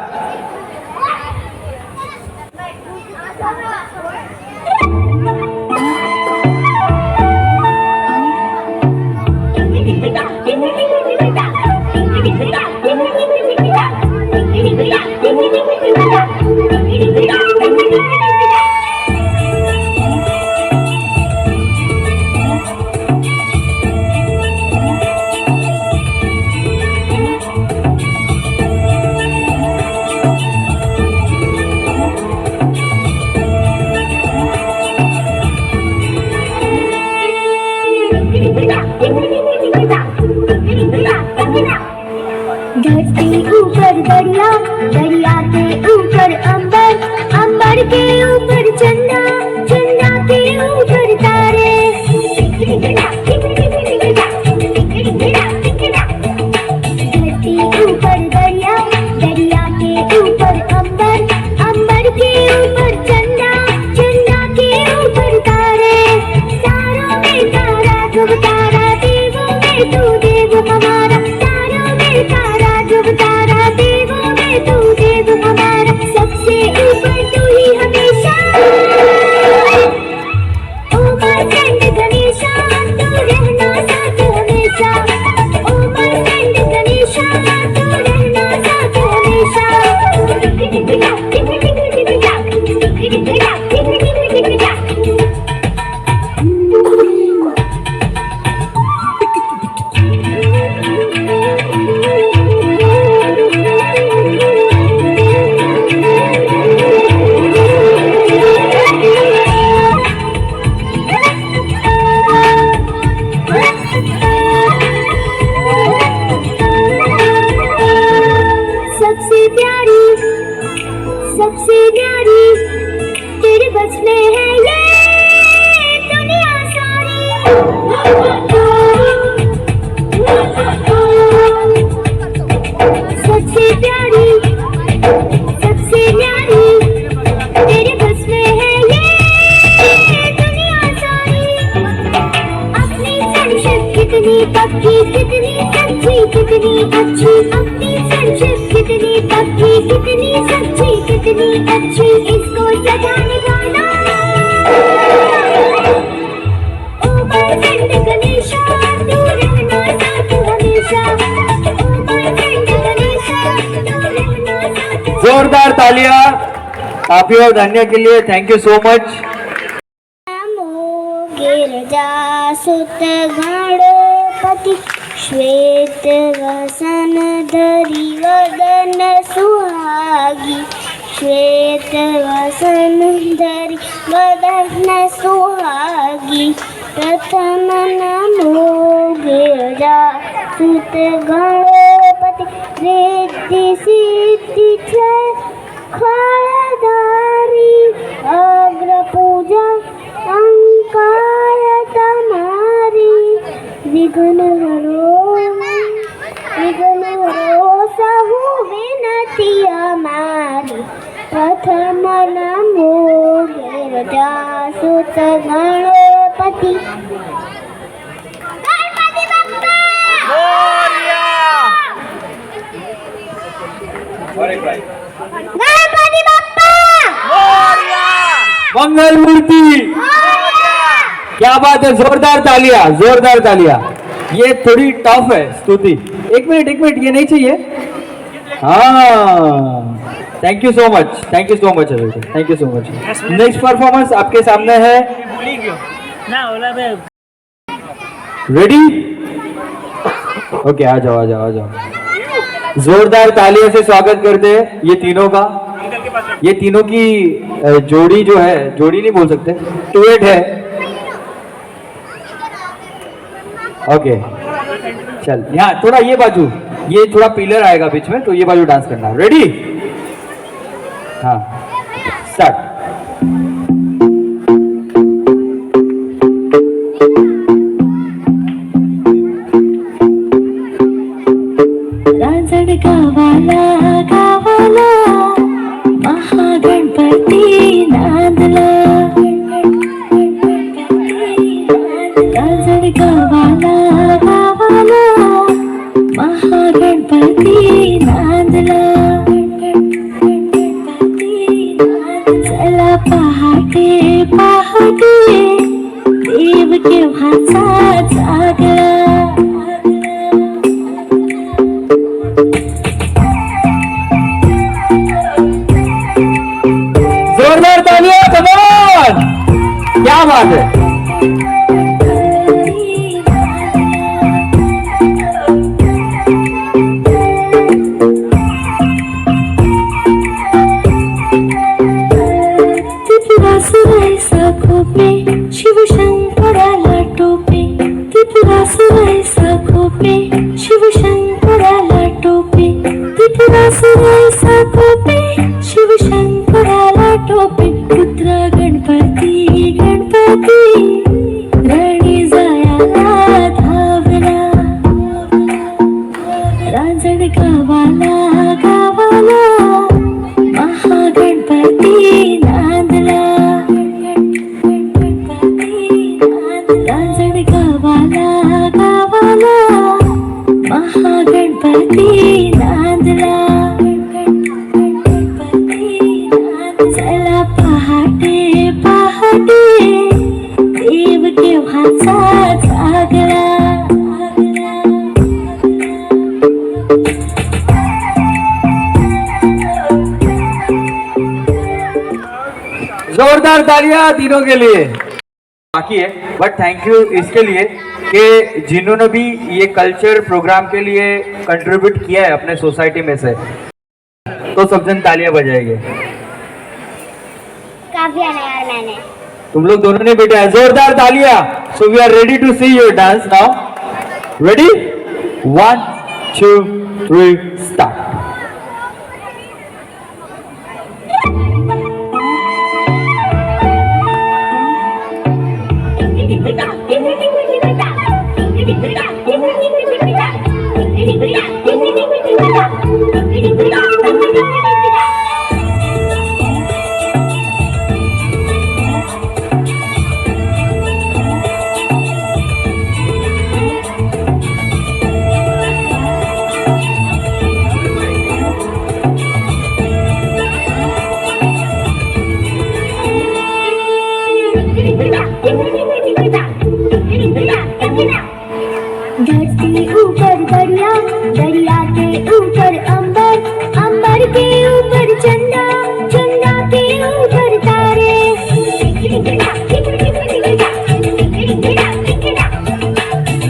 धरती ऊपर दरिया, दरिया के ऊपर अंबर, अंबर के ऊपर चंदा, चंदा के ऊपर तारे। धरती ऊपर दरिया, दरिया के ऊपर अंबर, अंबर के ऊपर चंदा, चंदा के ऊपर तारे। तारों में तारा ध्रुव तारा, देवों में तू देव हमारा। तारों में तारा ध्रुव तारा, देवों में तू देव हमारा। सबसे ऊपर तू ही हमेशा। ओ माय फ्रेंड गणेशा, तू रहना साथ हमेशा। ओ माय फ्रेंड गणेशा, तू रहना साथ हमेशा। सबसे प्यारी तेरे बस में है ये दुनिया सारी। सबसे प्यारी तेरे बस में है ये दुनिया सारी। अपनी फ्रेंडशिप कितनी पक्की, कितनी सच्ची, कितनी अच्छी। अपनी फ्रेंडशिप कितनी पक्की, कितनी सच्ची, कितनी अच्छी। इसको सजाने वाला ओ माय फ्रेंड गणेशा, तू रहना साथ हमेशा। ओ माय फ्रेंड गणेशा, तू रहना साथ। जोरदार तालियां आप और धन्य के लिए। Thank you so much. नमो गिरजासुत गणपति, श्वेत वसन धरि वदन सुहागी। श्वेत वसन धरि वदन सुहागी। प्रथम नमो गिरजासुत गणपति, रिद्धि सिद्धि जय फलधारी। अग्र पूजा अंकार तुम्हारी। विघ्न हरो सहु विनती हमारी। प्रथम नमो गिरजासुत गणपति। गणपति बप्पा गणपति बप्पा मंगल मूर्ति। क्या बात है, जोरदार तालियां, जोरदार तालियां। ये थोड़ी टफ है स्तुति। एक मिनट ये नहीं चाहिए। हाँ, thank you so much, thank you so much, thank you so much. Next performance आपके सामने है। रेडी? ओके, आ जाओ। जोरदार तालियों से स्वागत करते हैं ये तीनों का। ये तीनों की जोड़ी जो है, जोड़ी नहीं बोल सकते, डुएट है। ओके, चल यहाँ थोड़ा ये बाजू, ये थोड़ा पिलर आएगा बीच में, तो ये बाजू डांस करना। रेडी? हाँ, स्टार्ट। गावाला महागणपती नांदला। गावाला महागणपती देव केव्हा जागला. जोरदार तालियां, कमाल, क्या बात है. त्रिपुरासुराईचा खोपे शिवशंकराला टोपे. त्रिपुरासुराईचा खोपे शिवशंकराला टोपे. त्रिपुरासुराईचा खोपे शिवशंकराला टोपे. पुत्र गणपती गणपती राणी जायाला धावला. रांजण गावाला गावाला महागणपती नांदला. रांजण गावाला गावाला महागणपती नांदला. चला पहाटे पहाटे देव केव्हाचा जागला. जोरदार तालियां तीनों के लिए. बाकी है बट थैंक यू इसके लिए कि जिन्होंने भी ये कल्चर प्रोग्राम के लिए कंट्रीब्यूट किया है अपने सोसाइटी में से, तो सब जन तालियां बजाएंगे. काफी आना यार मैंने. तुम लोग दोनों ने बेटा जोरदार तालियां. So we are ready to see your dance now. Ready 1 2 3 start. धरती ऊपर दरिया, दरिया के ऊपर अंबर, अंबर के ऊपर चंदा, चंदा के ऊपर तारे.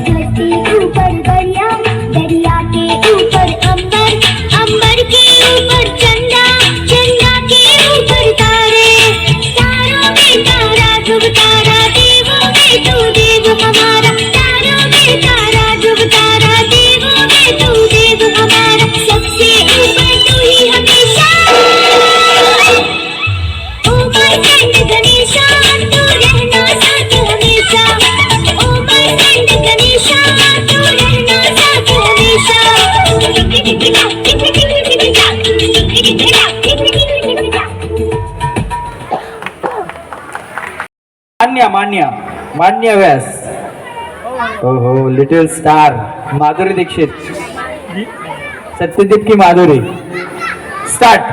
धरती ऊपर दरिया, दरिया के ऊपर अंबर, अंबर के ऊपर चंदा, चंदा के ऊपर तारे. तारों में तारा ध्रुव तारा, देवों में तू देव हमारा. तारों में तारा ध्रुव तारा, देवों में तू देव हमारा. सबसे ऊपर तू ही हमेशा. ओ माय फ्रेंड गणेशा, तू रहना साथ हमेशा. ओ माय फ्रेंड गणेशा, तू रहना साथ हमेशा. मान्या मान्या मान्य व्यास. ओहो लिटिल स्टार माधुरी दीक्षित, सत्यदीप की माधुरी. स्टार्ट.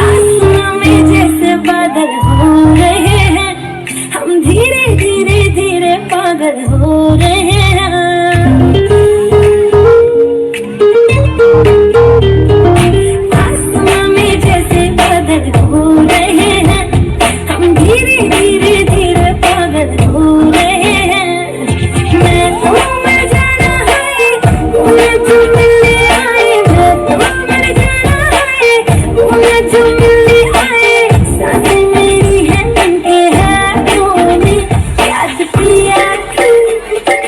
आसमां में जैसे बादल हो रहे हैं, हम धीरे धीरे धीरे पागल हो रहे हैं. आसमां में जैसे बादल हो रहे हैं, हम धीरे धीरे धीरे पागल हो रहे हैं. मैं तो मर जाना है, मुझे जो मिलने आए. मैं तो मर जाना है, मुझे जो मिलने आए. सांसें मेरी है उनके हाथों में. याद पिया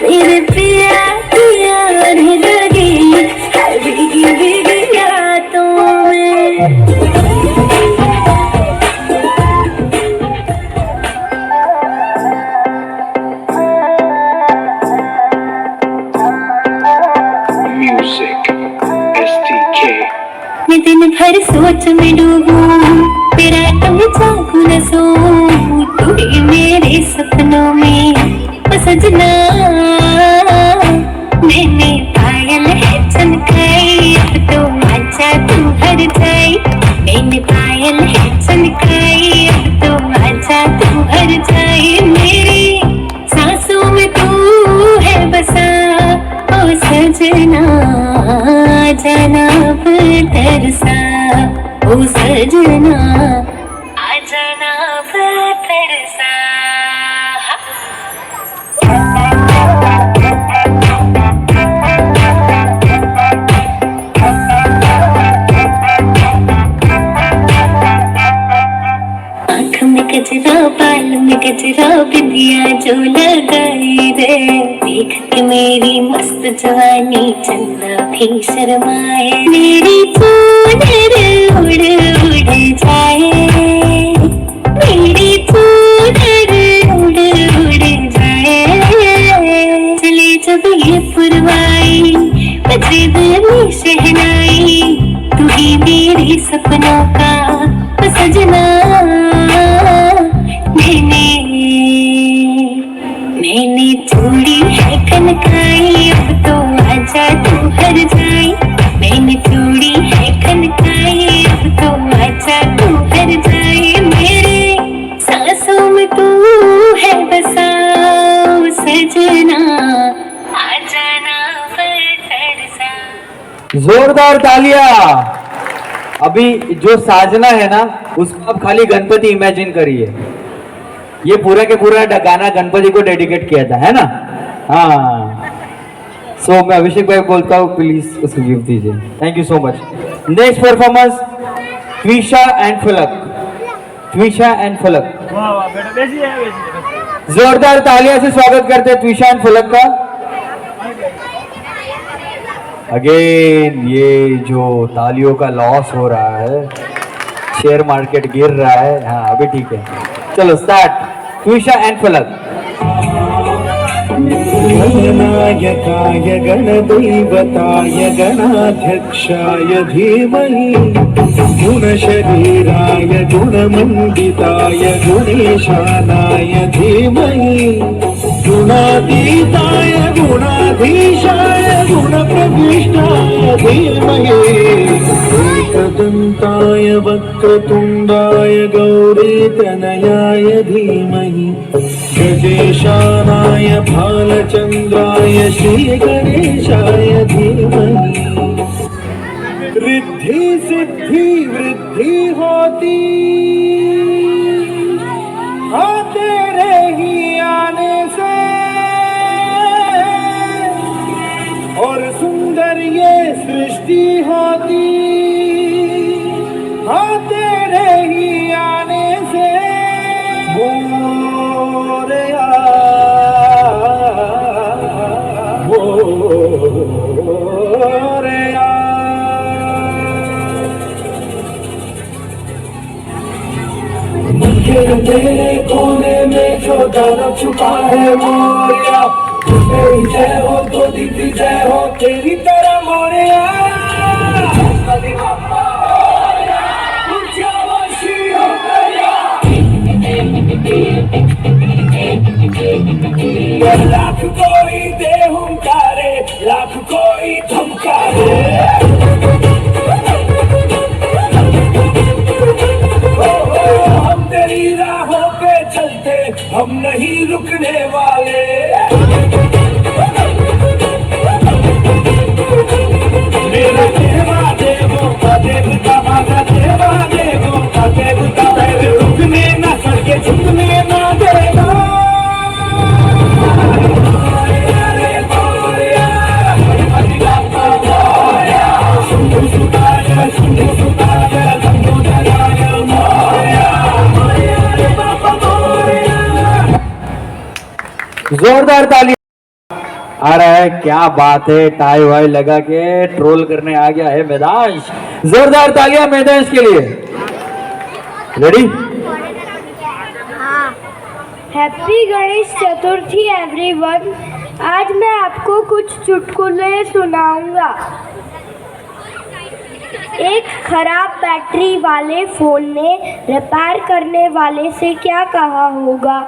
मेरे पिया पिया रहने लगी हर भीगी भीगी रातों में. मैं दिन भर सोच में डूबूं, तेरा तुम जागू न सोऊं. तू ही मेरे सपनों में ओ सजना, मैंने सजना जाना तरसा ओ सजना आ जाना तरसा आँख में गजरा बाल में गजरा बिंदिया जो लगाई रे देख के मेरी मस्त जवानी चंदा भी शर्माए मेरी चूनर उड़ उड़ जाए मेरी चूनर उड़ उड़ जाए चले जब ये पुरवाई बजे दिल में शहनाई तू ही मेरे सपनों का सजना मैंने चूड़ी है कनकाई अब तो आजा तू हर जाए मैंने चूड़ी है कनकाई अब तो आजा तू हर जाए मेरे सांसों में तू है बसा सजना आ जाना तरसा। जोरदार तालियां। अभी जो साजना है ना उसको आप खाली गणपति इमेजिन करिए, ये पूरा के पूरा गाना गणपति को डेडिकेट किया था, है ना? हाँ, सो मैं अभिषेक भाई बोलता हूँ, प्लीज उसको गिफ्ट दीजिए। Thank you so much. Next performance Twisha and फलक। त्विशा एंड फलक, वाह वाह बेटा, बेसिए जोरदार तालियां से स्वागत करते हैं त्विशा एंड फलक का। अगेन ये जो तालियों का लॉस हो रहा है, शेयर मार्केट गिर रहा है। हाँ अभी ठीक है, चलो स्टार्ट। त्विशा एंड फलक। गणनायकाय गणदैवताय गणाध्यक्षाय धीमहि गुणशरीराय गुणमण्डिताय गुणेशानाय धीमहि गुणातीताय गुणाधीशाय गुणप्रविष्टाय धीमहि एकदन्ताय वक्रतुण्डाय गौरीतनयाय धीमहि गजेशानाय भालचन्द्राय श्रीगणेशाय धीमहि रिद्धि सिद्धि वृद्धि होती हाँ तेरे ही आने से और सुंदर ये सृष्टि होती हाँ तेरे ही आने से मोरया मोरया। तेरे कोने में जो दानव छुपा है मोरया, तेरी जय हो तो दीदी जय हो तेरी तरह मोरया। लाख कोई दे हुंकारे लाख कोई धमकारे, हम तेरी राहों पे चलते हम नहीं रुकने वाले। मेरा देवा देवों का देवता माता देवा देवों का देवता मेरे रुकने न सके झुकने न देगा। जोरदार ताली आ रहा है, क्या बात है। टाई वाई लगा के ट्रोल करने आ गया है मैदांश। जोरदार तालियां मैदांश के लिए। Ready? Happy Ganesh Chaturthi everyone. आज मैं आपको कुछ चुटकुले सुनाऊंगा। एक खराब बैटरी वाले फोन ने रिपेयर करने वाले से क्या कहा होगा?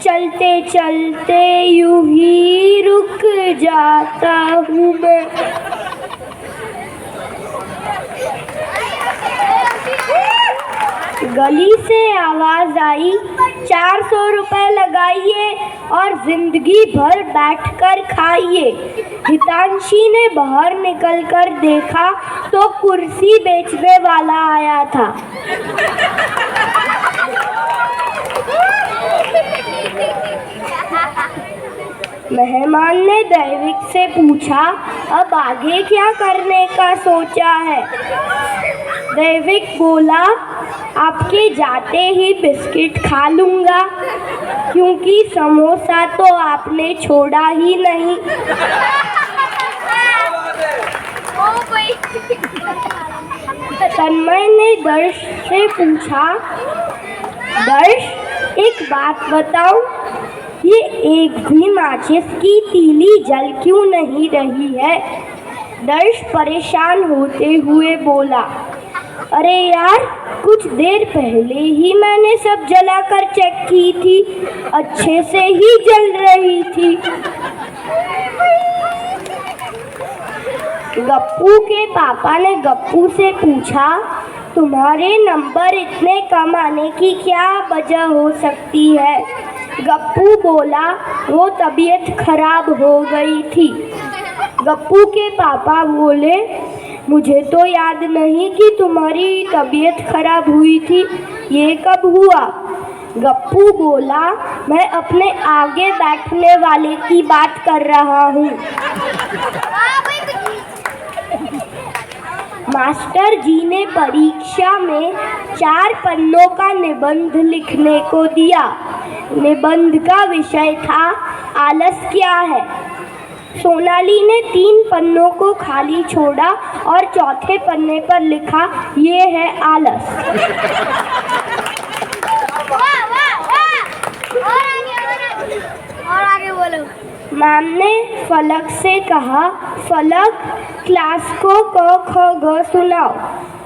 चलते चलते यूं ही रुक जाता हूँ मैं। गली से आवाज आई, 400 रुपए लगाइए और जिंदगी भर बैठकर खाइए। हितांशी ने बाहर निकलकर देखा तो कुर्सी बेचने वाला आया था। मेहमान ने दैविक से पूछा, अब आगे क्या करने का सोचा है? दैविक बोला, आपके जाते ही बिस्किट खा लूंगा, क्योंकि समोसा तो आपने छोड़ा ही नहीं। तन्मय ने दर्श से पूछा, दर्श एक बात बताओ, ये एक भी माचिस की तीली जल क्यों नहीं रही है? दर्श परेशान होते हुए बोला, अरे यार, कुछ देर पहले ही मैंने सब जलाकर चेक की थी, अच्छे से ही जल रही थी। गप्पू के पापा ने गप्पू से पूछा, तुम्हारे नंबर इतने कम आने की क्या वजह हो सकती है? गप्पू बोला, वो तबीयत खराब हो गई थी। गप्पू के पापा बोले, मुझे तो याद नहीं कि तुम्हारी तबीयत खराब हुई थी, ये कब हुआ? गप्पू बोला, मैं अपने आगे बैठने वाले की बात कर रहा हूँ। मास्टर जी ने परीक्षा में 4 पन्नों का निबंध लिखने को दिया। निबंध का विषय था, आलस क्या है? सोनाली ने 3 पन्नों को खाली छोड़ा और चौथे पन्ने पर लिखा, ये है आलस। और आगे बोलो। मैम ने फलक से कहा, फलक क्लास को क ख ग सुनाओ।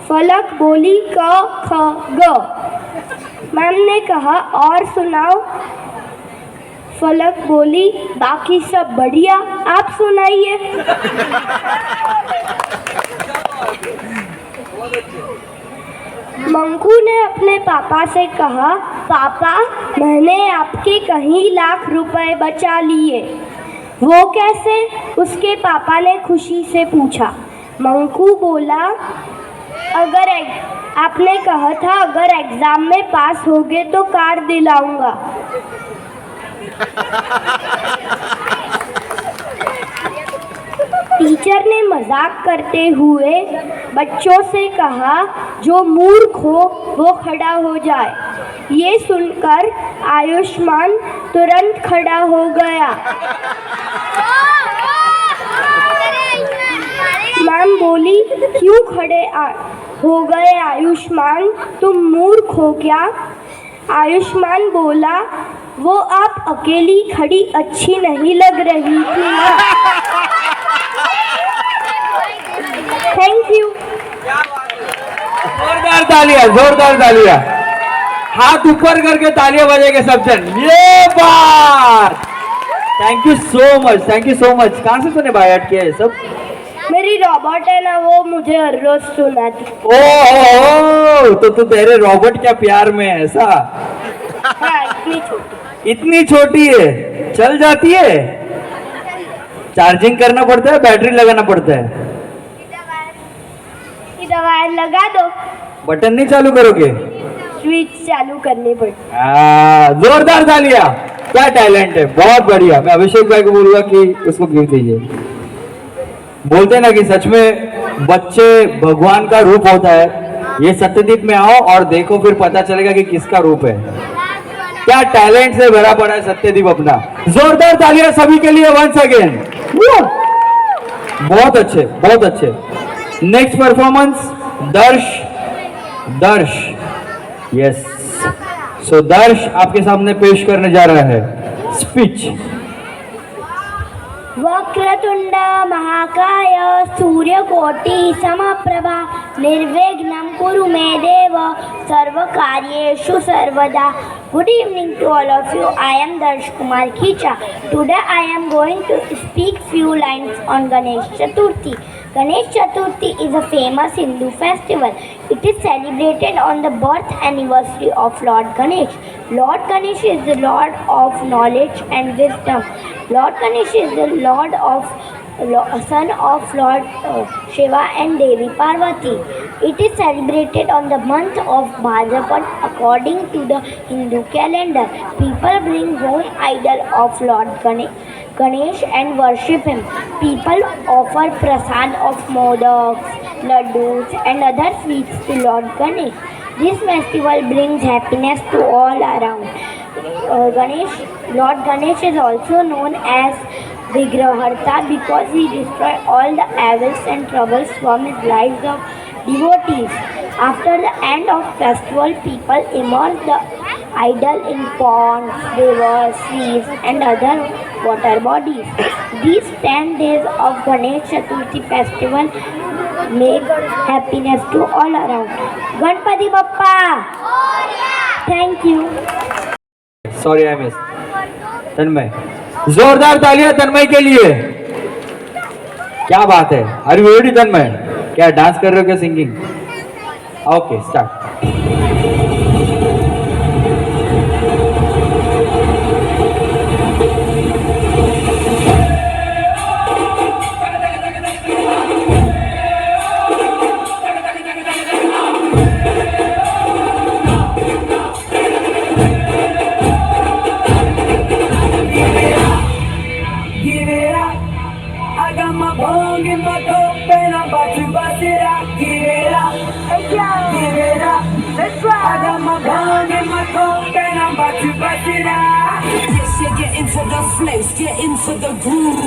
फलक बोली, क ख ग। मैम ने कहा, और सुनाओ। फलक बोली, बाकी सब बढ़िया, आप सुनाइए। मंकू ने अपने पापा से कहा, पापा, मैंने आपके कहीं लाख रुपए बचा लिए। वो कैसे? उसके पापा ने खुशी से पूछा। मंकू बोला, आपने कहा था अगर एग्जाम में पास होगे तो कार दिलाऊंगा। टीचर ने मजाक करते हुए बच्चों से कहा, जो मूर्ख हो वो खड़ा हो जाए। ये सुनकर आयुष्मान तुरंत खड़ा हो गया। मैम बोली, क्यों खड़े हो गए आयुष्मान, तुम मूर्ख हो क्या? आयुष्मान बोला, वो आप अकेली खड़ी अच्छी नहीं लग रही थी ना। Thank you. जोरदार तालियां, जोरदार तालियां। हाथ ऊपर करके तालियां बजाएंगे सब जन। ये बात, thank you so much, thank you so much. कहाँ से तूने बायट किया है सब? मेरी रॉबर्ट है ना, वो मुझे हर रोज सुनाती। ओह, तो तू तेरे रॉबर्ट क्या प्यार में है ऐसा? हाँ, इतनी छोटी। इतनी छोटी है, चल जाती है? चार्जिंग करना पड़ता है, बैटरी लगाना पड़ता है? दवाई लगा दो। बटन नहीं चालू करोगे? स्विच चालू करनी पड़ती। जोरदार तालियां। क्या टैलेंट है, बहुत बढ़िया। मैं अभिषेक भाई को बोलूंगा कि उसको गिफ्ट दीजिए। बोलते ना कि सच में बच्चे भगवान का रूप होता है। ये सत्यदीप में आओ और देखो, फिर पता चलेगा कि किसका रूप है। क्या टैलेंट से भरा पड़ा है सत्यदीप अपना। जोरदार तालियां सभी के लिए वंस अगेन। बहुत अच्छे, बहुत अच्छे। नेक्स्ट परफॉर्मेंस दर्श। दर्श, यस। सो दर्श आपके सामने पेश करने जा रहा है स्पीच। वक्रतुंड महाकाय सूर्यकोटि कोटि समप्रभा निर्विघ्नं कुरु मे देव सर्वकार्येषु सर्वदा. Good evening to all of you. I am Darsh Kumar Khicha. Today I am going to speak few lines on Ganesh Chaturthi. Ganesh Chaturthi is a famous Hindu festival. It is celebrated on the birth anniversary of Lord Ganesh. Lord Ganesh is the Lord of knowledge and wisdom. Lord Ganesh is the son of Lord Shiva and Devi Parvati. It is celebrated on the month of Bhadrapad according to the Hindu calendar. People bring home idol of Lord Ganesh and worship him. People offer prasad of modaks, laddus and other sweets to Lord Ganesh. This festival brings happiness to all around. Lord Ganesh is also known as Vigraharta because he destroyed all the evils and troubles from his lives of devotees. After the end of festival, people immerse the idol in ponds, rivers, seas and other water bodies. These 10 days of Ganesh Chaturthi festival make happiness to all around. Ganpati Bappa! Thank you. Sorry I miss. Tanmay, जोरदार तालियां तन्मय के लिए. क्या बात है. Are you ready Tanmay? क्या dance कर रहे हो क्या singing? Okay start. Get into the place, get into the groove.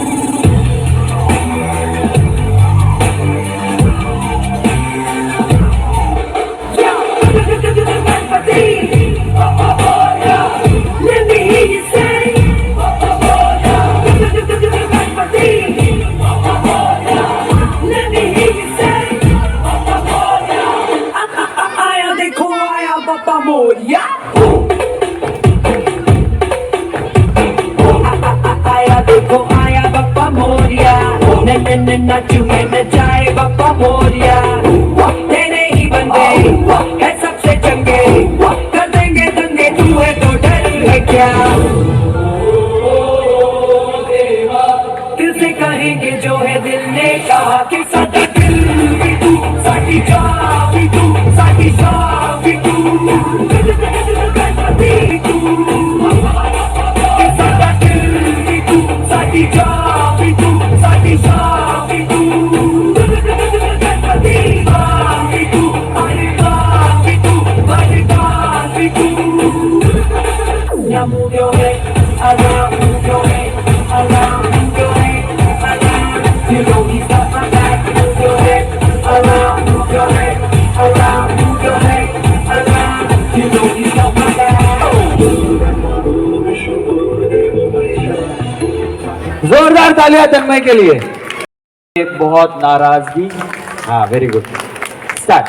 Let me hear you say, let me hear you say, आया देखो आया बाबा मोरिया. देखो आया बापा मोरिया. नचू में नचाए बापा मोरिया. तेरे ही बंदे है सबसे चंगे. कर देंगे दंगे तू है तो डर है क्या. दिल से कहेंगे जो है दिल ने कहा कि साडी दिल भी तू साडी जान भी तू साडी शान भी तू. साडी जान भी तू साडी शान भी तू. जान भी तू हमारी जान भी तू हमारी जान भी तू. Now move your head around, move your head around, move your head around. You know he's got my back. Move your head around, move your head around, move your head around. You know he's got my back. जोरदार तालियां तन्मय के लिए. एक बहुत नाराजगी. हाँ very good. Start.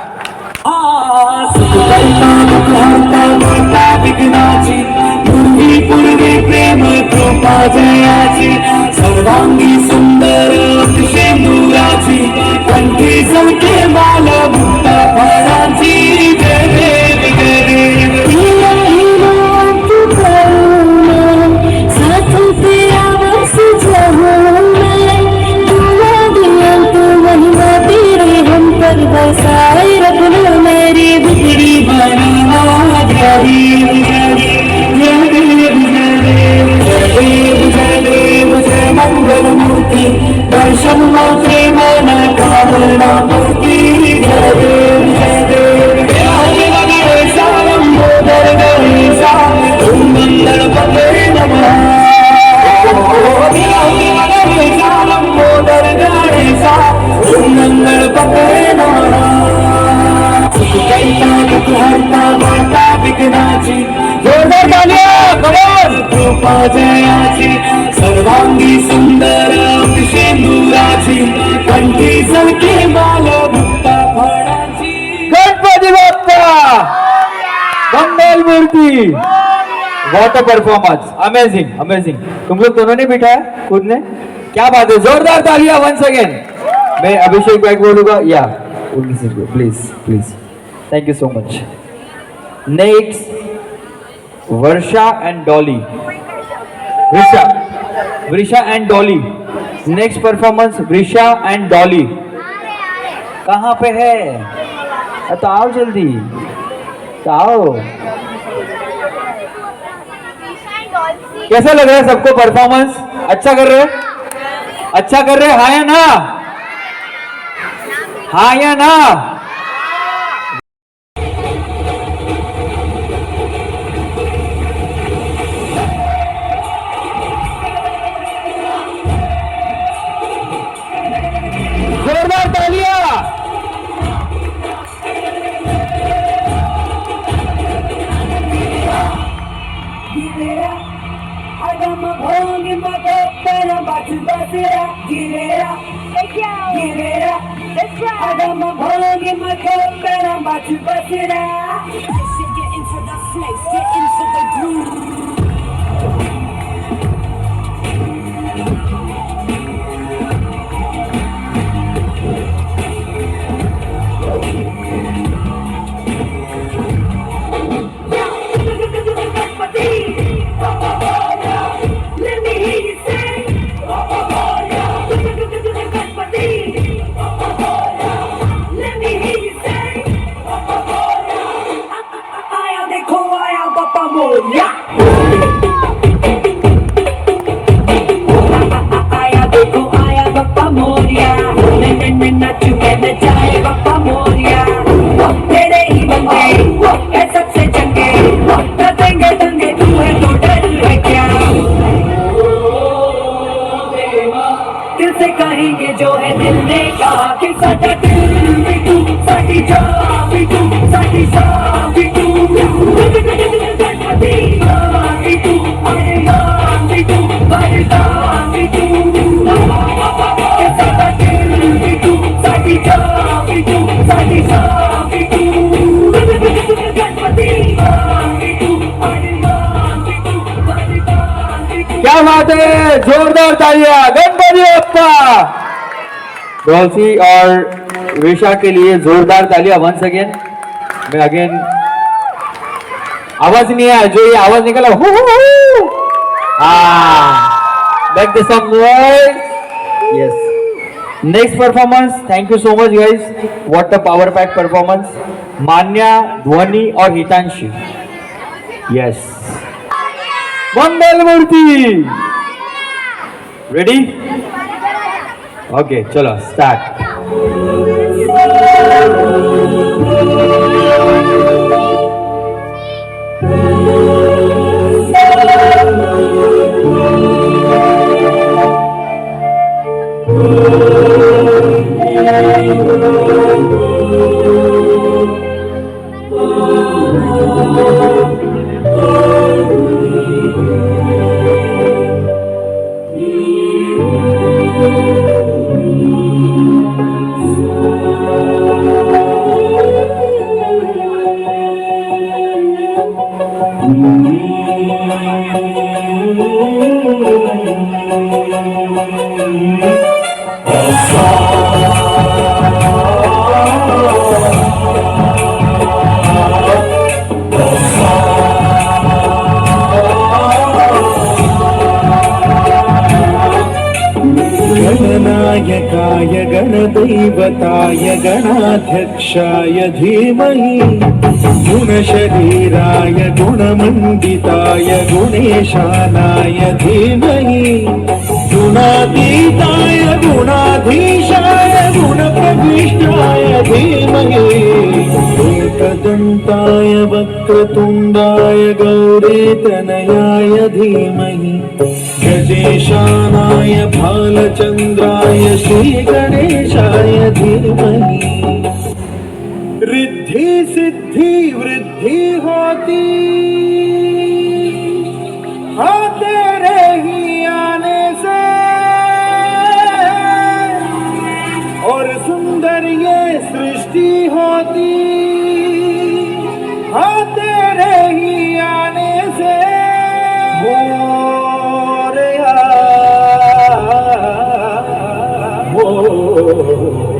पूर्वी प्रेम कृपा जयाची सर्वांगी सुंदर शेंदुराची कंठी सौके माल भूता फळाची. जय देव जय देव. बसाए रखना मेरी बिगड़ी बनाना. जय मंगल मूर्ति दर्शन मात्रे मन कामना मूर्ति. जय देव जय देव. गणेशा लंबोदर गणेशा ओम मंगल पते नमः. गणेशा लंबोदर गणेशा ओम मंगल पते नमः. हरता माता विघ्नाची. जोरदार तालियां. कमोन. कृपा जयाची सर्वांगी सुंदर शेंदुराची कंठी सलके मंगल मूर्ति। What a performance, amazing amazing. तुम लोग दोनों ने बिठाया खुद ने, क्या बात है, जोरदार तालियां वंस अगेन। मैं अभिषेक भाई बोलूंगा, या please please, thank you so much. Next Varsha and Dolly, Vrisha and Dolly. Next performance Vrisha and Dolly. कहाँ पे है, तो आओ जल्दी, तो आओ। कैसा लग रहा है सबको परफॉर्मेंस? अच्छा कर रहे, अच्छा कर रहे, हाँ या ना, हाँ या ना? जोरदार तालियां। कहेंगे जो है दिल ने कहा कि साडा दिल भी तू, साडी जान भी तू, साडी शान भी तू, गणपति मान भी तू, अरे मान भी तू, वरदान भी तू, कि साडा दिल भी तू, साडी जान भी तू, साडी शान भी तू, गणपति मान भी तू, अरे मान भी तू, वरदान भी तू। क्या बात है, जोरदार तालियां गणपति बप्पा। रोल्सी और विशा के लिए जोरदार तालियां वंस अगेन। मैं अगेन, आवाज नहीं आया, जो ये आवाज निकला who back the some noise. Yes, next performance, thank you so much guys, what a power pack performance. Manya, Dhwani और Hitanshi. Yes, Mangal Murti ready? Okay, चलो स्टार्ट। गणनायकाय गणदैवताय गणाध्यक्षाय धीमहि गुणशरीराय गुणमण्डिताय गुणेशानाय धीमहि गुणातीताय गुणाधीशाय गुणप्रविष्टाय धीमहि एकदन्ताय वक्रतुण्डाय गौरीतनयाय धीमहि गजेशानाय भालचन्द्राय श्रीगणेशाय धीमहि रिद्धि सिद्धि वृद्धि होती हाँ तेरे ही आने से और सुंदर ये सृष्टि होती हाँ तेरे ही आने से मोरया मोरया।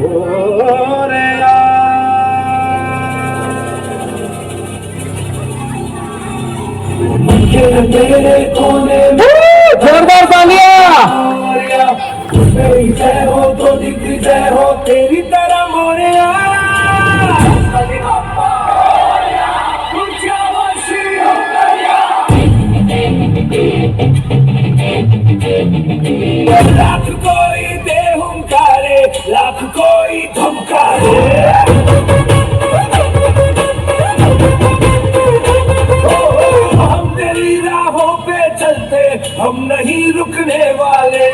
तेरे कोने जोरदार तालियां। तेरी जय हो तो दिख जय हो तेरी तरह मोरया। लाख कोई दे हुंकारे लाख कोई धमकारे। हम तेरी राहों पे चलते हम नहीं रुकने वाले।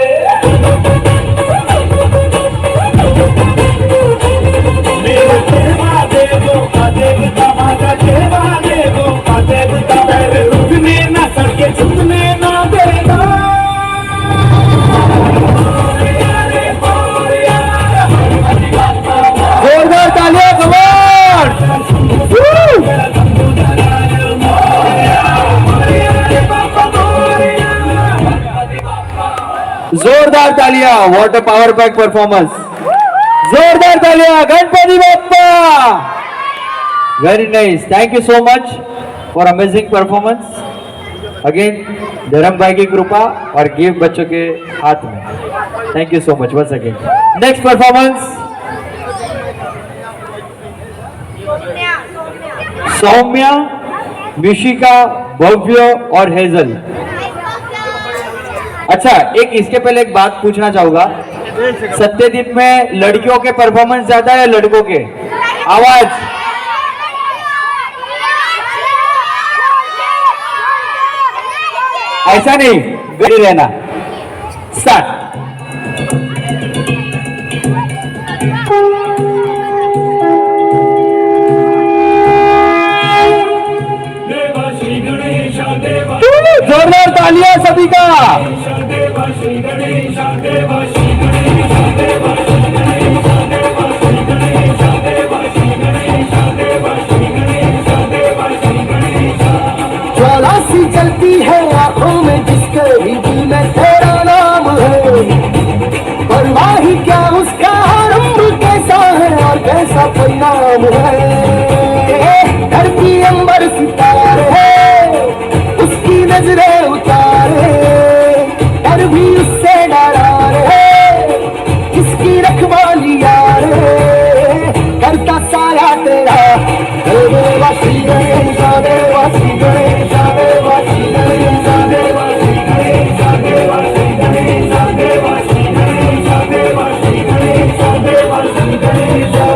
मेरे देवा देवो का देवता माता देवा देवो का देवता मेरे रुकने ना सके झुकने ना देगा। जोरदार तालियां कमाल। जोरदार तालियां। What a power pack performance. जोरदार तालियां Ganpati Bappa. Very nice, thank you so much for amazing performance. Again धर्म भाई की कृपा और गिफ्ट बच्चों के हाथ में। Thank you so much once again. Next performance Saumya, Vishika, Bhavya और हेजल। अच्छा, एक इसके पहले एक बात पूछना चाहूंगा, सत्यदीप में लड़कियों के परफॉर्मेंस ज्यादा है या लड़कों के? आवाज। ऐसा नहीं, गड़ी रहना। स्टार्ट। जोरदार तालियां सभी का। ज्वाला सी चलती है आंखों में जिसके भी दिल में तेरा नाम है। परवाही क्या उसका रंग कैसा है और कैसा परिणाम है। धरती अंबर सितारे है उसकी नजरें उतारे डर भी उससे डरा रे जिसकी रखवाली यार करता साया तेरा। देवासी गणेशा देवासी गणेशा देवासी गणेशा देवासी गणेशा देवासी गणेशा देवासी गणेशा देवासी गणेशा देवासी गणेशा।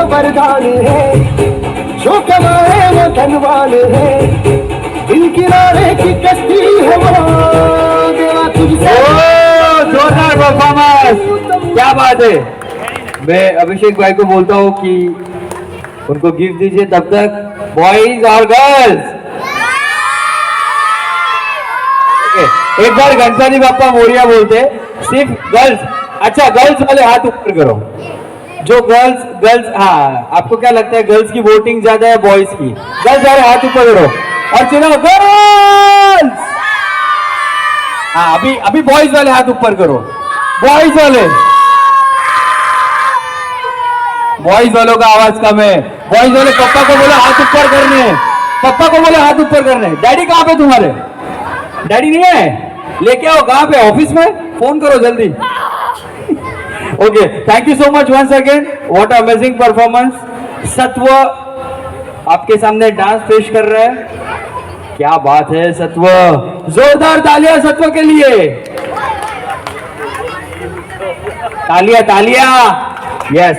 वरदान है जो कमाए वो धनवान है। दिल किनारे की कश्ती है वो देवा तुझसे। जोरदार परफॉर्मेंस, क्या बात है। मैं अभिषेक भाई को बोलता हूँ कि उनको गिफ्ट दीजिए, तब तक बॉयज और गर्ल्स एक बार गणपति बप्पा मोरिया बोलते, सिर्फ गर्ल्स। अच्छा, गर्ल्स वाले हाथ ऊपर करो। जो गर्ल्स हाँ, आपको क्या लगता है गर्ल्स की वोटिंग ज्यादा है बॉयज की? गर्ल्स वाले हाथ ऊपर करो और चुनाव गर्ल्स। हाँ, अभी बॉयज वाले हाथ ऊपर करो। बॉयज वालों का आवाज कम है। बॉयज वाले पप्पा को बोले हाथ ऊपर करने, पप्पा को बोले हाथ ऊपर करने। डैडी कहाँ पे तुम्हारे? डैडी नहीं है, लेके आओ। कहाँ पे? ऑफिस में? फोन करो जल्दी। Okay, thank you so much once again. What an amazing performance. सत्व आपके सामने डांस पेश कर रहा है। क्या बात है सत्व, जोरदार तालियां सत्व के लिए, तालियां तालियां। यस,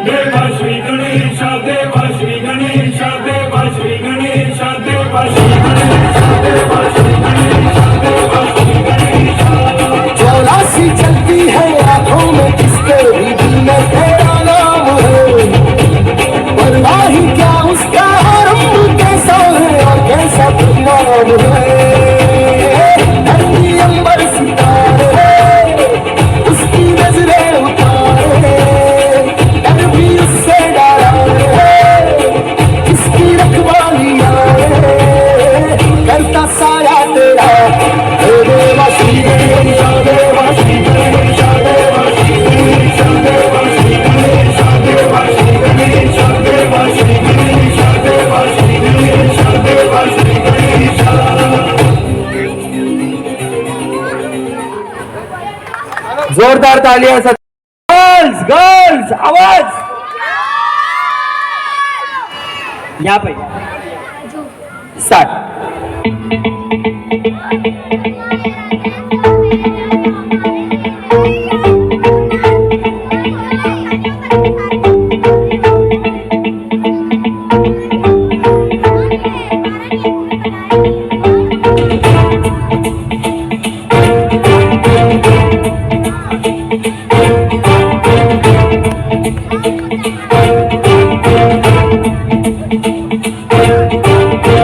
देवा श्री गणेश देवा श्री गणेश देवा श्री गणेश देवा श्री गणेश देवा श्री गणेश देवा श्री गणेश। 84 चलती है आंखों में किसके भी दिल में तेरा नाम है, परवाह ही क्या उसका रंग कैसा है और कैसा नाम है। धरती अंबर सितारे उसकी नजरें उतारे, डर भी उससे डरा है, किसकी रखवालियां करता साया तेरा। देवा श्री गणेश देवा श्री गणेश देवा श्री गणेश देवा श्री गणेश देवा श्री गणेश देवा श्री गणेश देवा श्री गणेश देवा श्री गणेश। जोरदार तालियां सत्व। गर्ल्स गर्ल्स आवाज यहाँ पे स्टार्ट।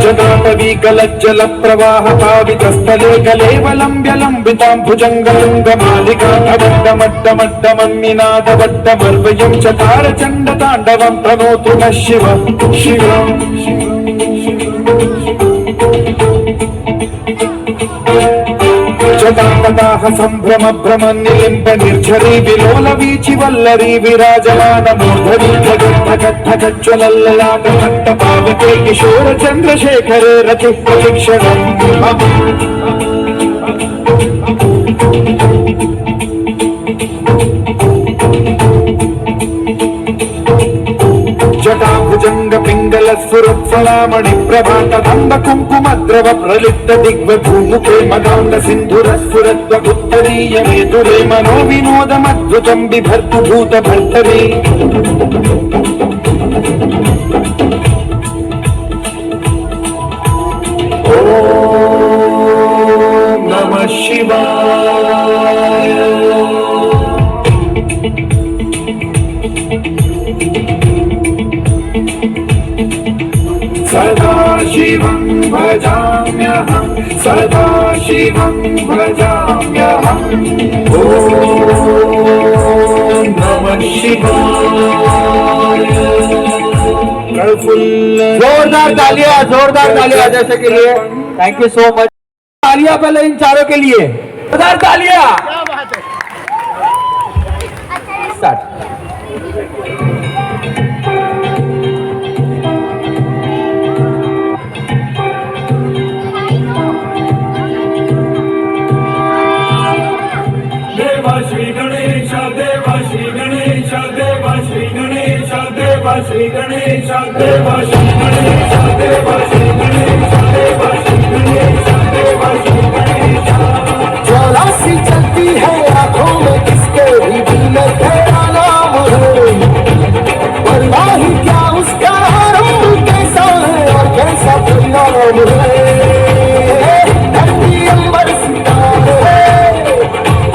जटाटवी गलज्जल प्रवाह पावितस्थले कलेवलम्ब्य लम्बिताम्भुजङ्गलिङ्गमालिका अवड्डमड्डमड्डमन्निनादवड्डमर्वयं चकार चण्डताण्डवं प्रणोतु नः शिव शिवम्। जटाकटाह सम्भ्रम भ्रम निलिम्ब निर्झरी विलोल वीचि वल्लरी विराजमान मूर्धनि धगद्धगद्धगज्ज्वलल्ललाट भट्ट पावके किशोर चन्द्रशेखरे रति प्रशिक्षणम्। जटाभुजंग पिंगल सुरत्सलामणि प्रभात दंड कुंकुमद्रव प्रलिप्त दिग्व भूमुखे मदांड सिंधुर सुरत्व उत्तरीय मेधुरे मनो विनोदमद्भुतं बिभर्तु भूत भर्तरी। ओम नमः शिवाय। सदा शिवं भजाम्यहं सदा शिवं भजाम्यहं। ॐ नमः शिवाय। जोरदार तालियां जैसे के लिए। Thank you so much. तालियां पहले इन चारों के लिए, जोरदार तालियां। स्टार्ट। देवा श्री गणेश देवा श्री गणेश देवा श्री गणेश देवा श्री गणेश देवा श्री गणेश देवा श्री गणेश देवा श्री गणेश देवा श्री गणेश। 84 चलती है आंखों में किसके भी दिल में तेरा नाम है, परवाह ही क्या उसका रंग कैसा है और कैसा नाम है। धरती अंबर सितारे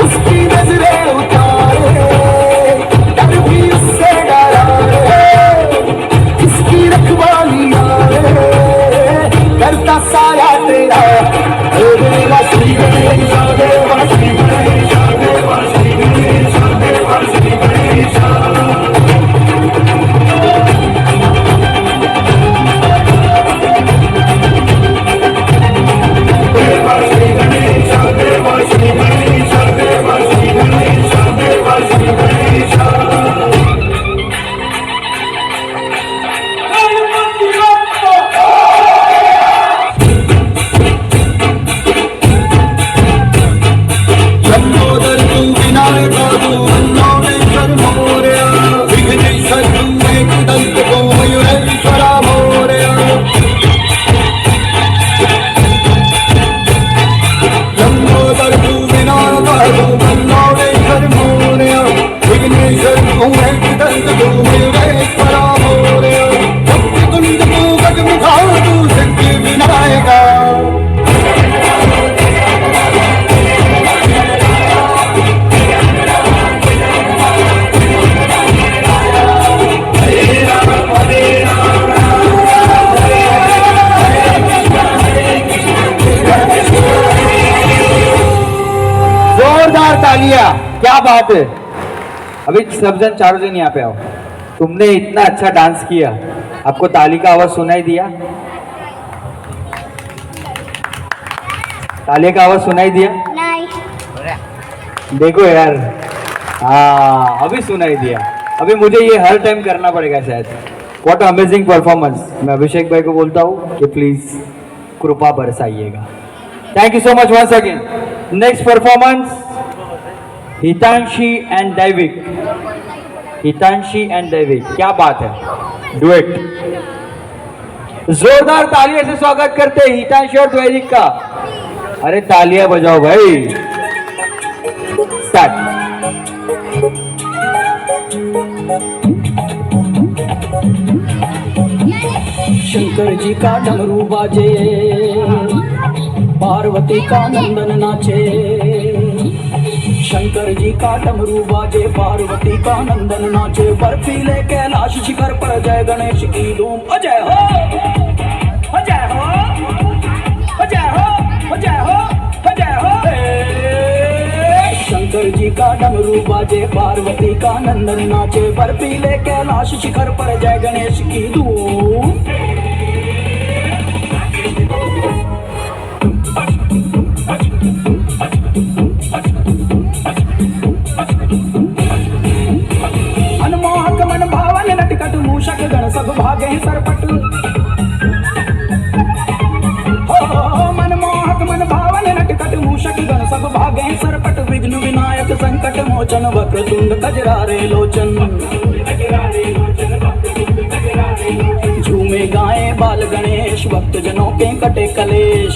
उसकी नजरें उतारे, डर भी उससे डरा है, किसकी रखवालियां एकदन्तको मयूरेश्वरा मोरया लंबोदर तू विनायक तू मंगलेश्वर मोरया विघ्नेश्वर तू एकदन्तको मयूरेश्वरा मोरया भक्तिकुंज तू गजमुखा तू सिद्धि विनायका जोरदार तालियां, क्या बात है। अभी सब जन चारों जन यहाँ पे आओ। तुमने इतना अच्छा डांस किया, आपको ताली का आवाज सुनाई दिया? ताली का आवाज सुनाई दिया? नहीं। देखो यार, हाँ अभी सुनाई दिया। अभी मुझे ये हर टाइम करना पड़ेगा शायद। What amazing performance. मैं अभिषेक भाई को बोलता हूँ कि प्लीज कृपा बरसाइएगा। Thank you so much once again. Next performance Hitanshi and Daivik. Hitanshi and दैविक, क्या बात है, डुएट। जोरदार तालियों से स्वागत करते हैं हितांशी और दैविक का। अरे तालियां बजाओ भाई। स्टार्ट। शंकर जी का डमरू बाजे, पार्वती का नंदन नाचे। शंकर जी का डमरू बाजे, पार्वती का नंदन नाचे। बर्फीले कैलाश शिखर पर जय गणेश की धूम। अजय हो, अजय हो, अजय हो, अजय हो, अजय हो। शंकर जी का डमरू बाजे, पार्वती का नंदन नाचे। बर्फीले कैलाश शिखर पर जय गणेश की धूम। मनमोहक मन भावन नटखट मूषक गण सब भागे सरपट। हो मनमोहक मन भावन नटखट मूषक गण सब भागे सरपट। विघ्न विनायक संकट मोचन वक्रतुंड कजरारे लोचन। झूमे गाए बाल गणेश, भक्त जनों के कटे कलेश।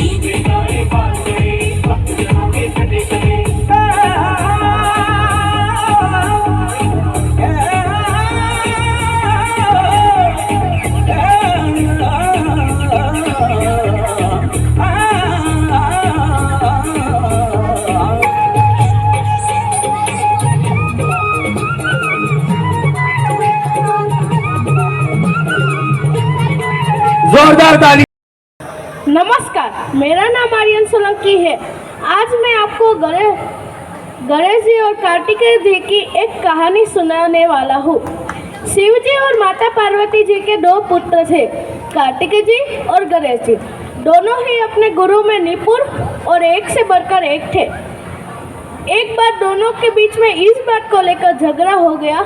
जोरदार ताली। नमस्कार, मेरा नाम आर्यन सोलंकी है। आज मैं आपको गणेश जी और कार्तिकेय जी की एक कहानी सुनाने वाला हूँ। शिव जी और माता पार्वती जी के दो पुत्र थे, कार्तिकेय जी और गणेश जी। दोनों ही अपने गुरु में निपुण और एक से बढ़कर एक थे। एक बार दोनों के बीच में इस बात को लेकर झगड़ा हो गया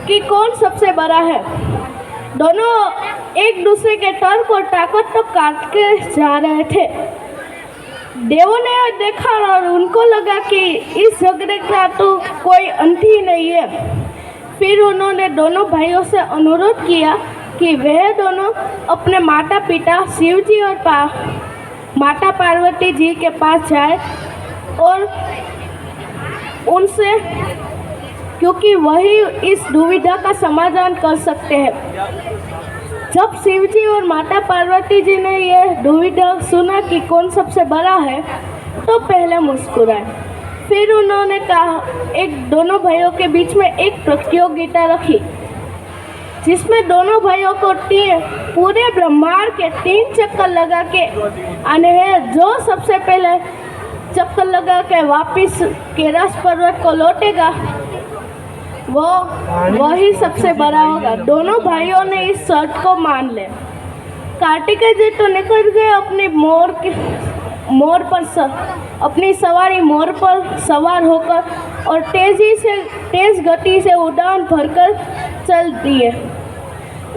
कि कौन सबसे बड़ा है। दोनों एक दूसरे के तर्क और ताकत तो काट के जा रहे थे। देवों ने देखा और उनको लगा कि इस झगड़े का तो कोई अंत ही नहीं है। फिर उन्होंने दोनों भाइयों से अनुरोध किया कि वह दोनों अपने माता पिता शिव जी और माता पार्वती जी के पास जाए और उनसे, क्योंकि वही इस दुविधा का समाधान कर सकते हैं। जब शिव जी और माता पार्वती जी ने यह दुविधा सुना कि कौन सबसे बड़ा है, तो पहले मुस्कुराए। फिर उन्होंने कहा, दोनों भाइयों के बीच में एक प्रतियोगिता रखी, जिसमें दोनों भाइयों को पूरे ब्रह्मांड के 3 चक्कर लगा के आने हैं। जो सबसे पहले चक्कर लगा के वापिस कैलाश पर्वत को लौटेगा, वही सबसे बड़ा होगा। दोनों भाइयों ने इस शर्त को मान ले। कार्तिकेय जी तो निकल गए अपनी अपनी सवारी मोर पर सवार होकर और तेज गति से उड़ान भरकर चल दिए।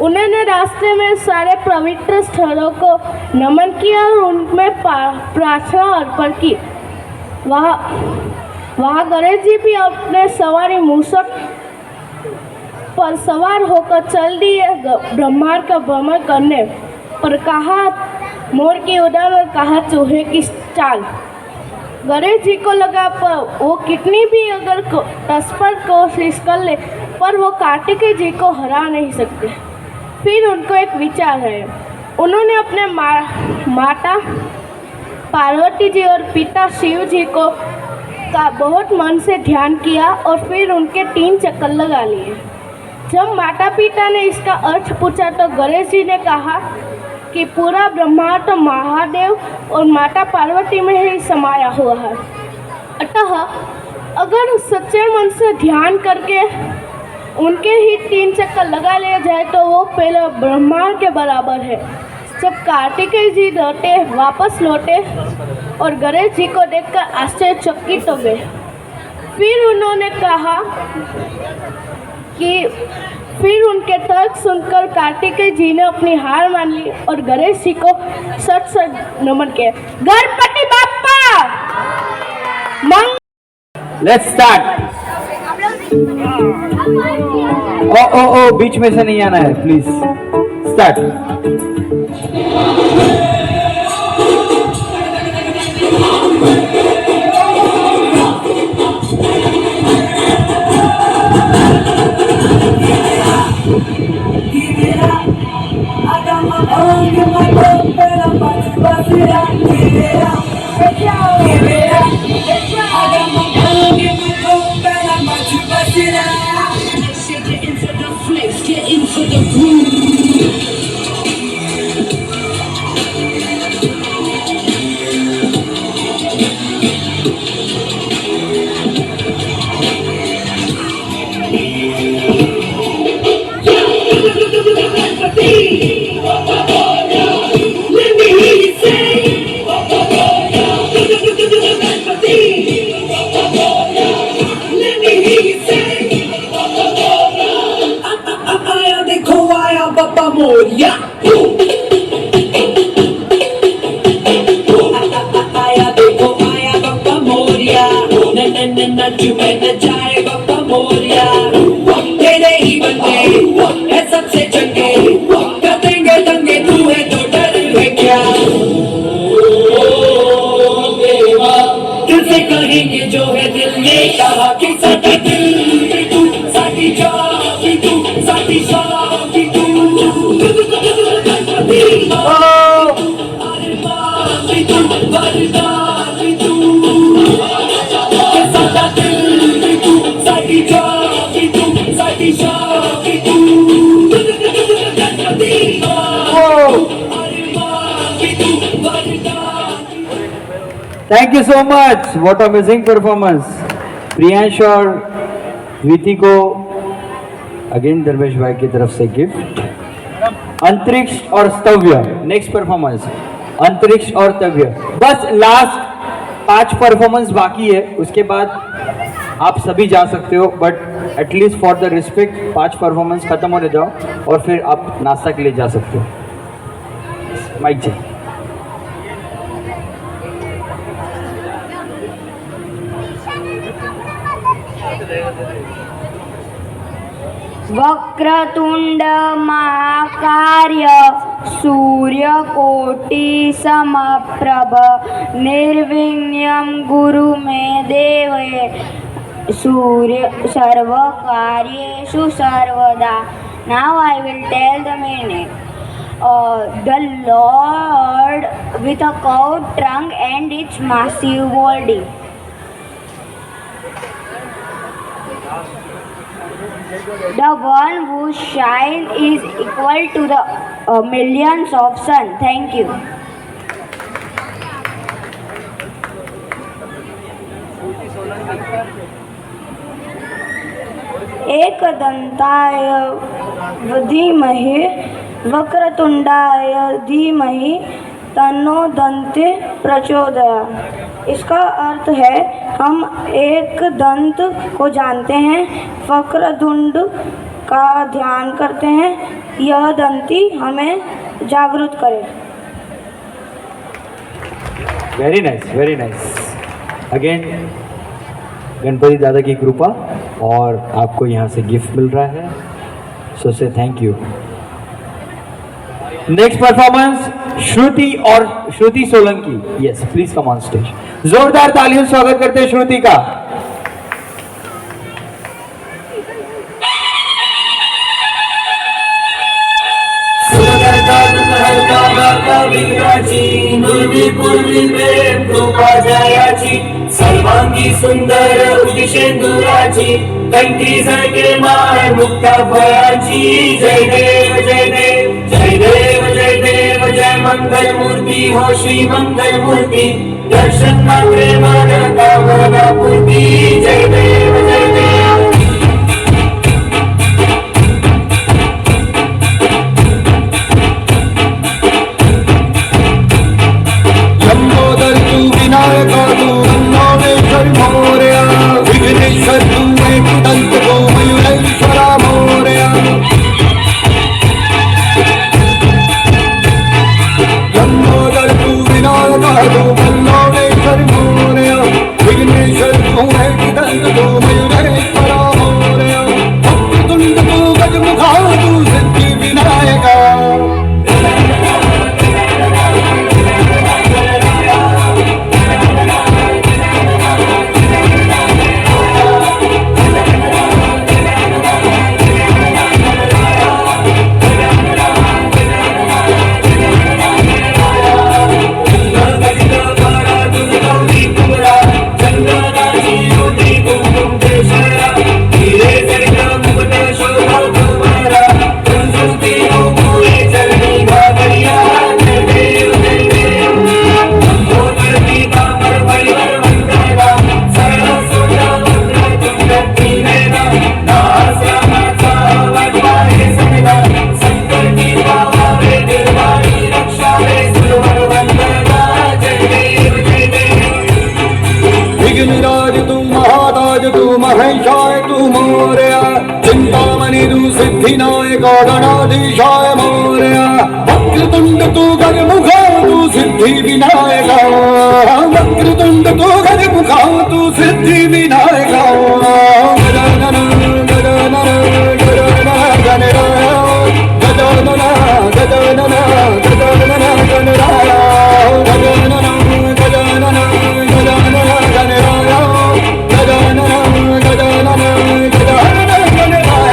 उन्होंने रास्ते में सारे पवित्र स्थलों को नमन किया और उनमें प्रार्थना अर्पण की। वहाँ गणेश जी भी अपने सवारी मूषक पर सवार होकर चल दिए ब्रह्मांड का भ्रमण करने। पर कहा मोर की उड़ान और कहा चूहे की चाल। गणेश जी को लगा पर वो कितनी भी अगर तत्पर कोशिश कर ले पर वो कार्तिकेय जी को हरा नहीं सकते। फिर उनको एक विचार है। उन्होंने अपने माता पार्वती जी और पिता शिव जी को का बहुत मन से ध्यान किया और फिर उनके 3 चक्कर लगा लिए। जब माता पिता ने इसका अर्थ पूछा तो गणेश जी ने कहा कि पूरा ब्रह्मांड तो महादेव और माता पार्वती में ही समाया हुआ है। अतः अगर सच्चे मन से ध्यान करके उनके ही 3 चक्कर लगा लिया जाए तो वो पहले ब्रह्मांड के बराबर है। जब कार्तिकेय जी वापस लौटे और गणेश जी को देखकर आश्चर्यचकित हो गए। फिर उन्होंने कहा कि फिर उनके तर्क सुनकर कार्तिकेय जी ने अपनी हार मान ली और गणेश जी को सच नमन किया। Ganpati Bappa let's start. ओ बीच में से नहीं आना है प्लीज। स्टार्ट। जो है दिल ने कहा कि साडी दिल भी तू, साडी जान भी तू, साडी शान भी तू, अरमान भी तू, वरदान भी तू, साडा दिल भी तू, साडी जान भी तू, साडी शान भी तू, अरमान भी तू, वरदान। Thank you so much, what amazing performance. Priyansh और वीति को अगेन दरवेश भाई की तरफ से गिफ्ट। अंतरिक्ष और स्तव्य नेक्स्ट परफॉर्मेंस। अंतरिक्ष और तव्य बस लास्ट 5 परफॉर्मेंस बाकी है, उसके बाद आप सभी जा सकते हो, but at least for the respect 5 performance खत्म होने जाओ और फिर आप नाश्ता के लिए जा सकते हो। माइक जी। वक्रतुंड महाकाय सूर्यकोटि समप्रभ निर्विघ्नं कुरु मे देव सूर्य सर्वकार्येषु सर्वदा। Now I will tell the meaning. The Lord with a curved trunk and its massive body. The one whose shine is equal to the millions of sun. Thank you. एकदंताय धीमहि वक्रतुंडाय धीमहि तन्नो दंते प्रचोदयात्। इसका अर्थ है हम एक दंत को जानते हैं, वक्रतुंड का ध्यान करते हैं, यह दंती हमें जागृत करे। Very nice, very nice. Again Ganpati दादा की कृपा और आपको यहाँ से गिफ्ट मिल रहा है। So say thank you. Next performance, श्रुति और श्रुति Solanki. Yes, please come on stage. जोरदार तालियों से स्वागत करते हैं श्रुति का. सर्वांगी सुंदर उदिशेंदुराची कंठी झळके माळ मुक्ता फळाची. जय देव जय देव जय देव जय देव जय मंगल मूर्ती हो श्री मंगल मूर्ती. दर्शन मात्रे मान कामना पूर्ती. जय देव जय देव. लंबोदर तू विनायका तू नवनेश्वर मोरया. विघ्नेश्वर तू एकदंत तू मयूरेश्वरा मोरया. लंबोदर तू विनायका तू नवनेश्वर मोरया. विघ्नेश्वर तू एकदंत तू मयूरेश्वरा मोरया. वक्रतुंड तू गजमुखा तू सिद्धि विनायका. विघ्नराज तू महाराज तू महेशाय तू मोरया. चिंतामणि तू सिद्धिनायक गणाधीशाय मोरया. वक्रतुंड तू गजमुखा तू सिद्धि विनायका. वक्रतुंड तू गजमुखा तू सिद्धि विनायका. गजानन गजानन गजानन गणराय. गजानन गजानन गजानन गणराय. गजानन गजानन गजानन गणराय. गजानन गजानन गजानन गणराय.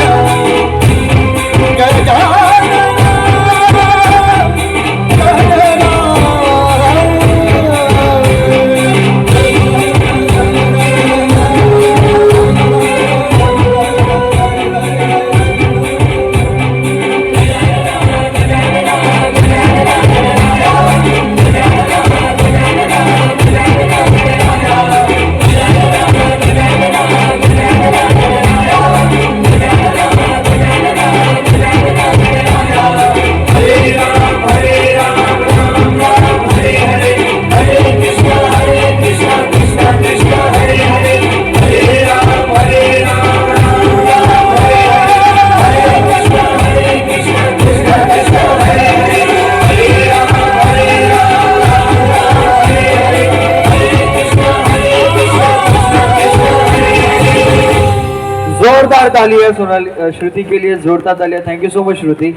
जोरदार तालियां सोनाली श्रुति के लिए. जोरदार तालियां. थैंक यू सो मच श्रुति.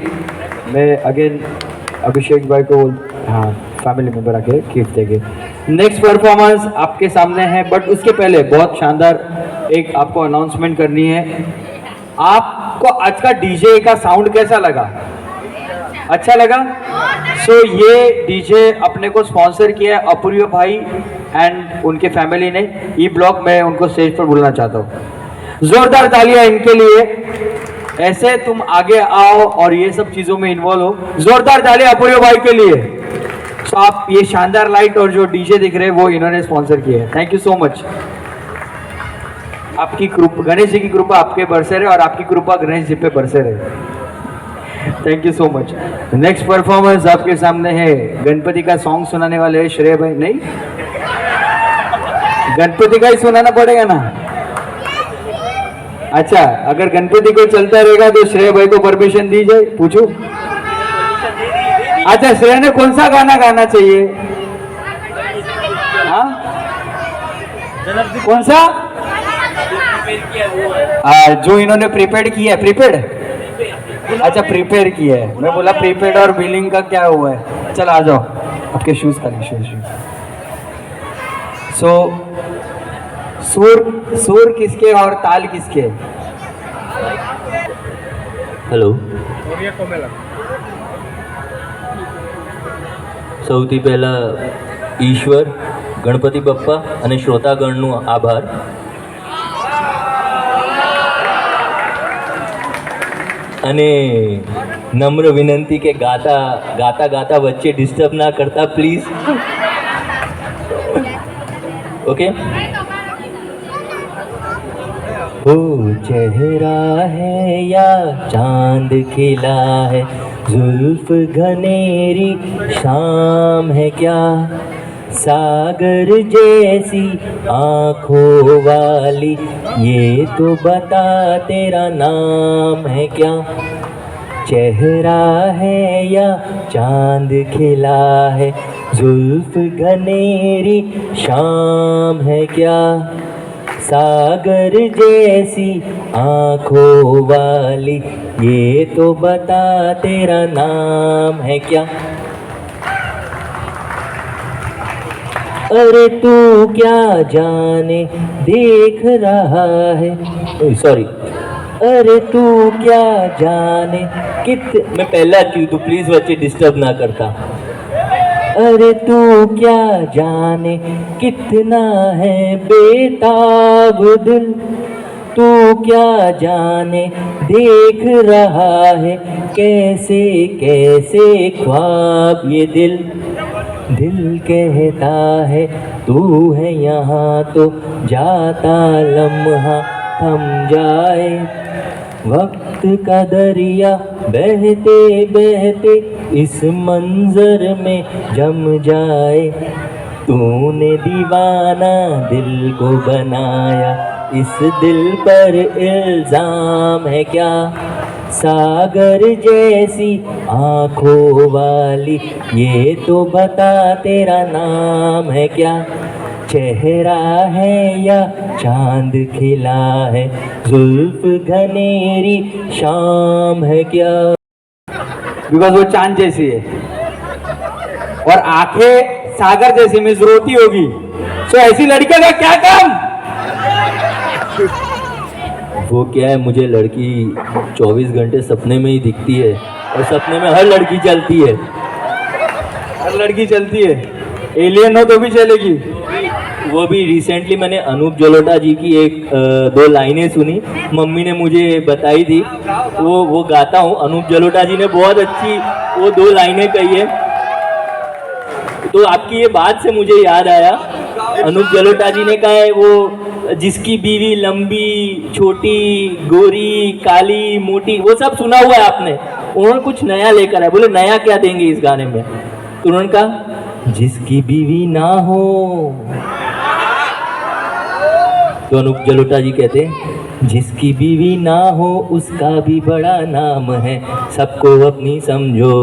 मैं अगेन अभिषेक भाई को हाँ फैमिली मेंबर आके गिफ्ट देंगे. नेक्स्ट परफॉर्मेंस आपके सामने है, बट उसके पहले बहुत शानदार एक आपको अनाउंसमेंट करनी है. आपको आज का डीजे का साउंड कैसा लगा? अच्छा लगा? सो ये डीजे अपने को स्पॉन्सर किया है अपूर्व भाई एंड उनके फैमिली ने. ई ब्लॉक में उनको स्टेज पर बुलाना चाहता हूँ. जोरदार तालियां इनके लिए. ऐसे तुम आगे आओ और ये सब चीजों में इन्वॉल्व हो. जोरदार तालियां अपूर्व भाई के लिए. तो आप ये शानदार लाइट और जो डीजे दिख रहे हैं वो इन्होंने स्पॉन्सर किए हैं. Thank you so much. आपकी कृपा, गणेश जी की कृपा आपके बरसे रहे और आपकी कृपा गणेश जी पे बरसे रहे. Thank you so much. Next performance आपके सामने है. गणपति का सॉन्ग सुनाने वाले हैं श्रेय भाई. नहीं, गणपति का ही सुनाना पड़ेगा ना. अच्छा, अगर गणपति को चलता रहेगा तो श्रेय भाई को परमिशन दी जाए. पूछू. अच्छा, श्रेय ने कौन सा गाना गाना चाहिए? हाँ, कौन सा? जो इन्होंने प्रिपेयर किया है. प्रिपेयर अच्छा प्रिपेयर किया है, मैं बोला प्रीपेड और बिलिंग का क्या हुआ है। चल आ जाओ, आपके शूज का शूज। सो सुर किसके और ताल किसके? હેલો, સૌથી પહેલાં ઈશ્વર ગણપતિ બપ્પા અને શ્રોતાગણનું આભાર. અને નમ્ર વિનંતી કે ગાતા ગાતા વચ્ચે ડિસ્ટર્બ ના કરતા પ્લીઝ. ओके. वो चेहरा है या चांद खिला है, जुल्फ घनेरी शाम है क्या, सागर जैसी आँखों वाली ये तो बता तेरा नाम है क्या. चेहरा है या चांद खिला है, जुल्फ घनेरी शाम है क्या, सागर जैसी आँखों वाली ये तो बता तेरा नाम है क्या. अरे तू क्या जाने देख रहा है, सॉरी, अरे तू क्या जाने मैं पहला क्यों, तो प्लीज बच्चे डिस्टर्ब ना करता. अरे तू क्या जाने कितना है बेताब दिल, तू क्या जाने देख रहा है कैसे कैसे ख्वाब ये दिल. दिल कहता है तू है यहाँ तो जाता लम्हा थम जाए, वक्त का दरिया बहते बहते इस मंजर में जम जाए. तूने दीवाना दिल को बनाया, इस दिल पर इल्जाम है क्या, सागर जैसी आँखों वाली ये तो बता तेरा नाम है क्या. चेहरा है या चांद खिला है, जुल्फ घनेरी शाम है क्या. बिकॉज वो चांद जैसी है और आंखें सागर जैसी मीन्स रोती होगी. सो ऐसी लड़कियों का क्या काम? वो क्या है, मुझे लड़की 24 घंटे सपने में ही दिखती है और सपने में हर लड़की चलती है. हर लड़की चलती है, एलियन हो तो भी चलेगी. वो भी रिसेंटली मैंने अनूप जलोटा जी की एक दो लाइनें सुनी, मम्मी ने मुझे बताई थी, वो गाता हूँ. अनूप जलोटा जी ने बहुत अच्छी वो दो लाइनें कही है. तो आपकी ये बात से मुझे याद आया, अनूप जलोटा जी ने कहा है वो जिसकी बीवी लंबी छोटी गोरी काली मोटी, वो सब सुना हुआ है आपने. उन्होंने कुछ नया लेकर आया, बोले नया क्या देंगे इस गाने में, तो उन्होंने कहा जिसकी बीवी ना हो. तो अनूप जलोटा जी कहते हैं जिसकी बीवी ना हो उसका भी बड़ा नाम है, सबको अपनी समझो,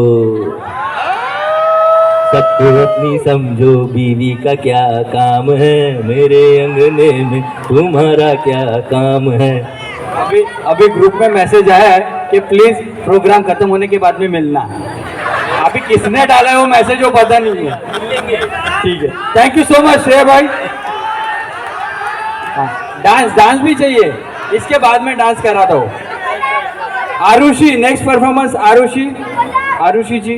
सबको अपनी समझो, बीवी का क्या काम है, मेरे अंगने में तुम्हारा क्या काम है. अभी ग्रुप में मैसेज आया है कि प्लीज प्रोग्राम खत्म होने के बाद में मिलना. अभी किसने डाला है वो मैसेज वो पता नहीं है. ठीक है, thank you so much Shreya भाई. डांस भी चाहिए, इसके बाद में डांस कराता हूँ. Arushi next performance. Arushi ji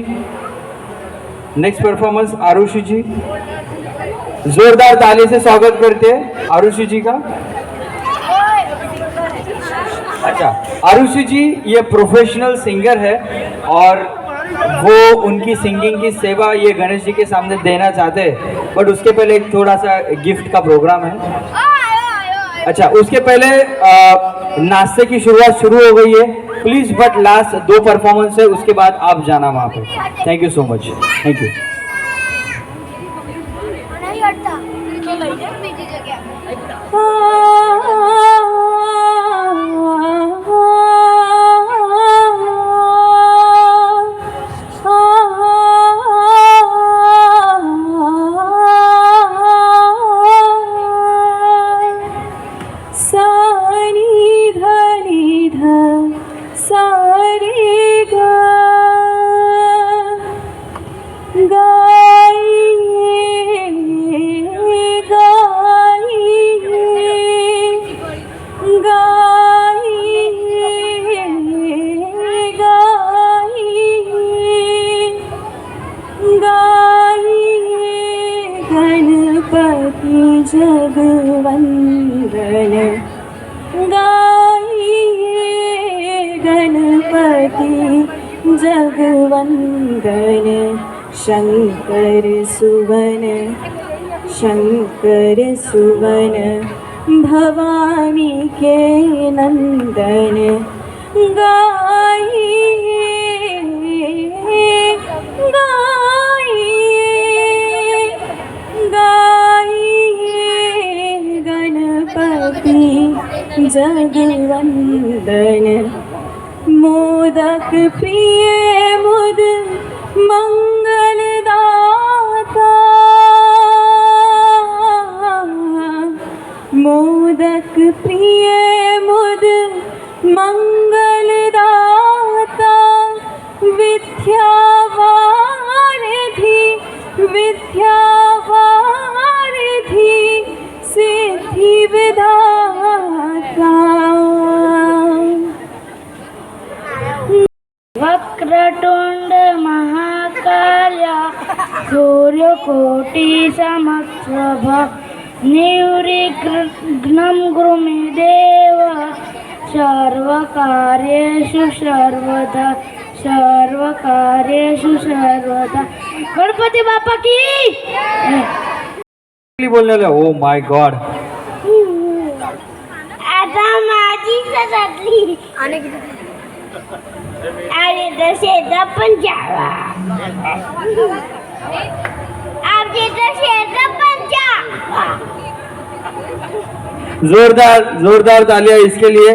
next performance. Arushi ji जोरदार ताली से स्वागत करते हैं आरुषि जी का. अच्छा, आरुषि जी ये प्रोफेशनल सिंगर है और वो उनकी सिंगिंग की सेवा ये गणेश जी के सामने देना चाहते हैं, बट उसके पहले एक थोड़ा सा गिफ्ट का प्रोग्राम है. अच्छा, उसके पहले नाश्ते की शुरुआत शुरू हो गई है प्लीज, बट लास्ट 2 परफॉर्मेंस है, उसके बाद आप जाना वहाँ पे. Thank you so much. Thank you. सारी धनी ध सारे जगवंदन गाइए गणपति जगवंदन शंकर सुवन भवानी के नंदन गाइए गणपति जगवंदन मोदक प्रिय मुद मंगलदाता मोदक प्रिय मुद मंगलदाता विद्यावारिधि सिद्धि विधाता वक्रतुंड महाकाय सूर्यकोटि समप्रभ निर्विघ्नं कुरु मे देव सर्वकार्येषु सर्वदा गणपति बापा की बोलने लगा ओ माय गॉड आता माझी सजली अरे दशेचा पंजाबा आपके दशेचा पंजाबा जोरदार तालियां इसके लिए।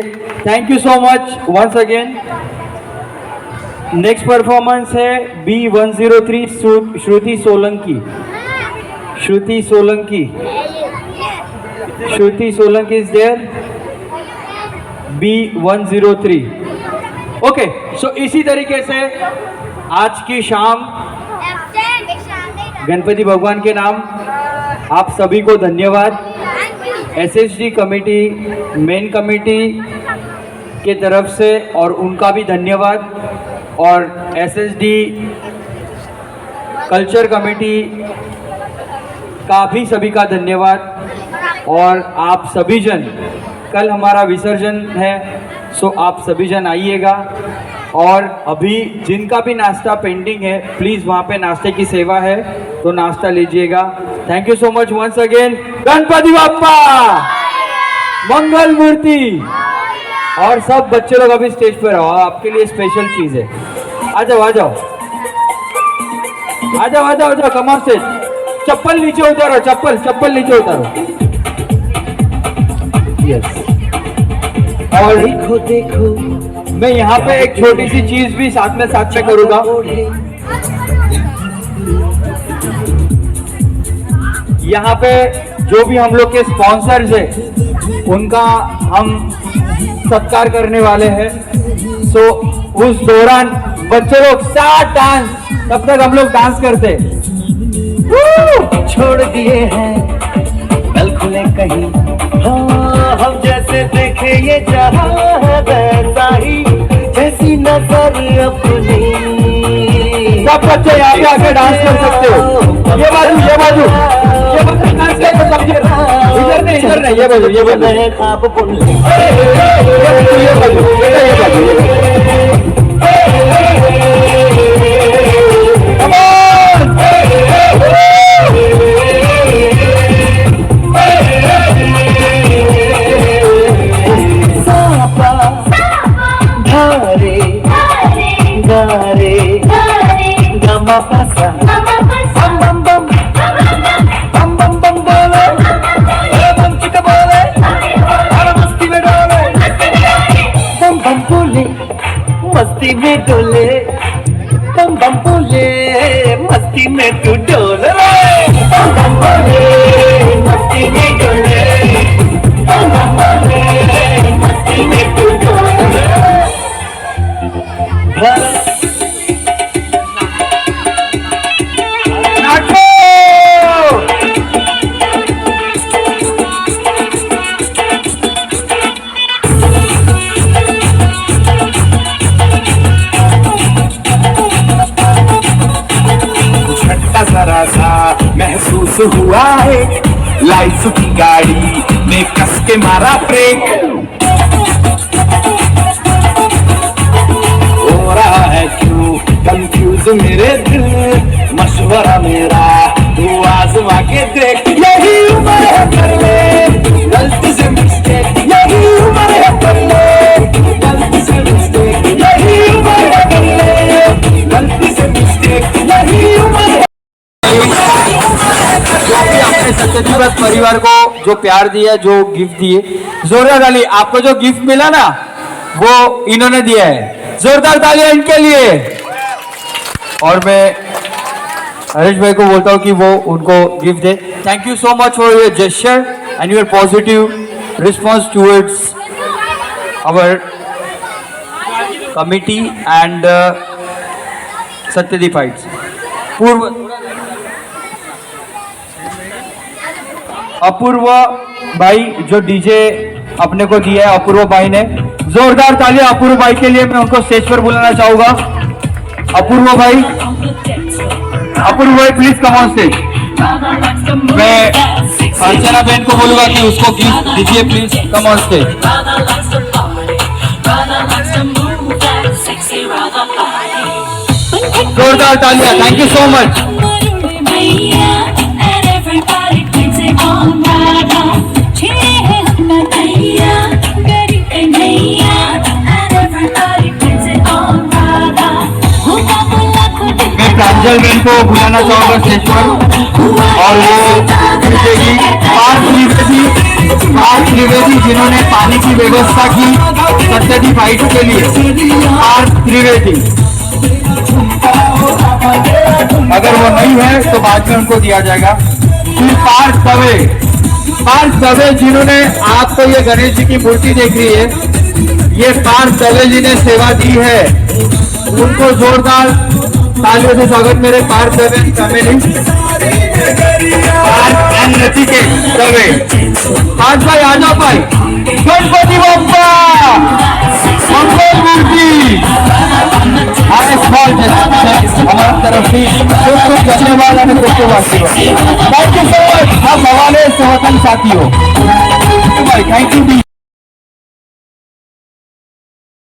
Thank you so much once again. Next performance है B103 Shruti Solanki is there B103। Okay so इसी तरीके से आज की शाम गणपति भगवान के नाम आप सभी को धन्यवाद। SSD कमेटी मेन कमेटी के तरफ से और उनका भी धन्यवाद और SSD कल्चर कमेटी का भी सभी का धन्यवाद। और आप सभी जन कल हमारा विसर्जन है सो आप सभी जन आइएगा और अभी जिनका भी नाश्ता पेंडिंग है प्लीज़ वहाँ पे नाश्ते की सेवा है तो नाश्ता लीजिएगा। Thank you so much once again. Ganpati Bappa Mangal Murti. और सब बच्चे लोग अभी स्टेज पर आओ आपके लिए स्पेशल चीज़ है। आ जाओ कम ऑन स्टेज। चप्पल नीचे उतारो चप्पल नीचे उतारो। यस और देखो मैं यहाँ पे एक छोटी सी चीज भी साथ में करूँगा। यहाँ पे जो भी हम लोग के स्पॉन्सर्स है उनका हम सत्कार करने वाले हैं। सो उस दौरान बच्चे लोग साथ डांस तब तक हम लोग डांस करते छोड़ दिए हैं बल खुले कहीं हाँ हम जैसे देखे ये जहां वैसा ही जैसी नजर अपनी। सब बच्चे यहाँ पे आके डांस कर सकते हो। ये बाजू डांस करके समझिए। इधर नहीं ये बाजू खाब बुन ये बाजू मस्ती में डोले बम बम बोले मस्ती में तू डोल रे बम बम बोले मस्ती में डोले बम बम बोले मस्ती में तू डोल महसूस हुआ है लाइफ की गाड़ी ने कस के मारा ब्रेक, हो रहा है क्यों कंफ्यूज मेरे दिल, मशवरा मेरा तू आजमा के देख, यही उम्र है कर ले गलती से मिस्टेक, यही उम्र है कर ले गलती से मिस्टेक, यही उम्र है कर ले गलती से मिस्टेक, यही उम्र है। जो भी अपने सत्यजीवत परिवार को जो प्यार दिया, जो गिफ्ट दिए, जोरदार ताली। आपको जो गिफ्ट मिला ना वो इन्होंने दिया है, जोरदार तालियां इनके लिए। और मैं हरीश भाई को बोलता हूँ कि वो उनको गिफ्ट दे। Thank you so much for your gesture and your positive response towards our committee and Satyadeep fights. Apurva भाई जो डीजे अपने को दिया है, अपूर्व भाई ने, जोरदार तालियां अपूर्व भाई के लिए। मैं उनको स्टेज पर बुलाना चाहूंगा। अपूर्व भाई, अपूर्व भाई प्लीज कम ऑन स्टेज। मैं अर्चना बहन को बोलूंगा कि उसको गिफ्ट दीजिए, प्लीज कम ऑन स्टेज। जोरदार तालियां, थैंक यू सो मच। मैं प्रांजल बहन को बुलाना चाहूंगा स्टेज पर, और वो पूछेगी पार्थ त्रिवेदी जिन्होंने पानी की व्यवस्था की सत्यदीप फाइट के लिए। पार्थ त्रिवेदी, अगर वो नहीं है तो बाद में उनको दिया जाएगा। फिर पार्थ दवे जिन्होंने, आपको ये गणेश जी की मूर्ति देख रही है, ये पार्थ दवे जी ने सेवा दी है, उनको जोरदार तालियों से स्वागत मेरे पार्थ दवे फैमिली। पार्थ एंड नचिकेत दवे। पार्थ भाई आ जाओ भाई। गणपति बप्पा मंगल मूर्ति हमारी तरफ से खूब धन्यवाद और थैंक यू सो मच। हम हवाले से वतन साथियों, भाई थैंक यू।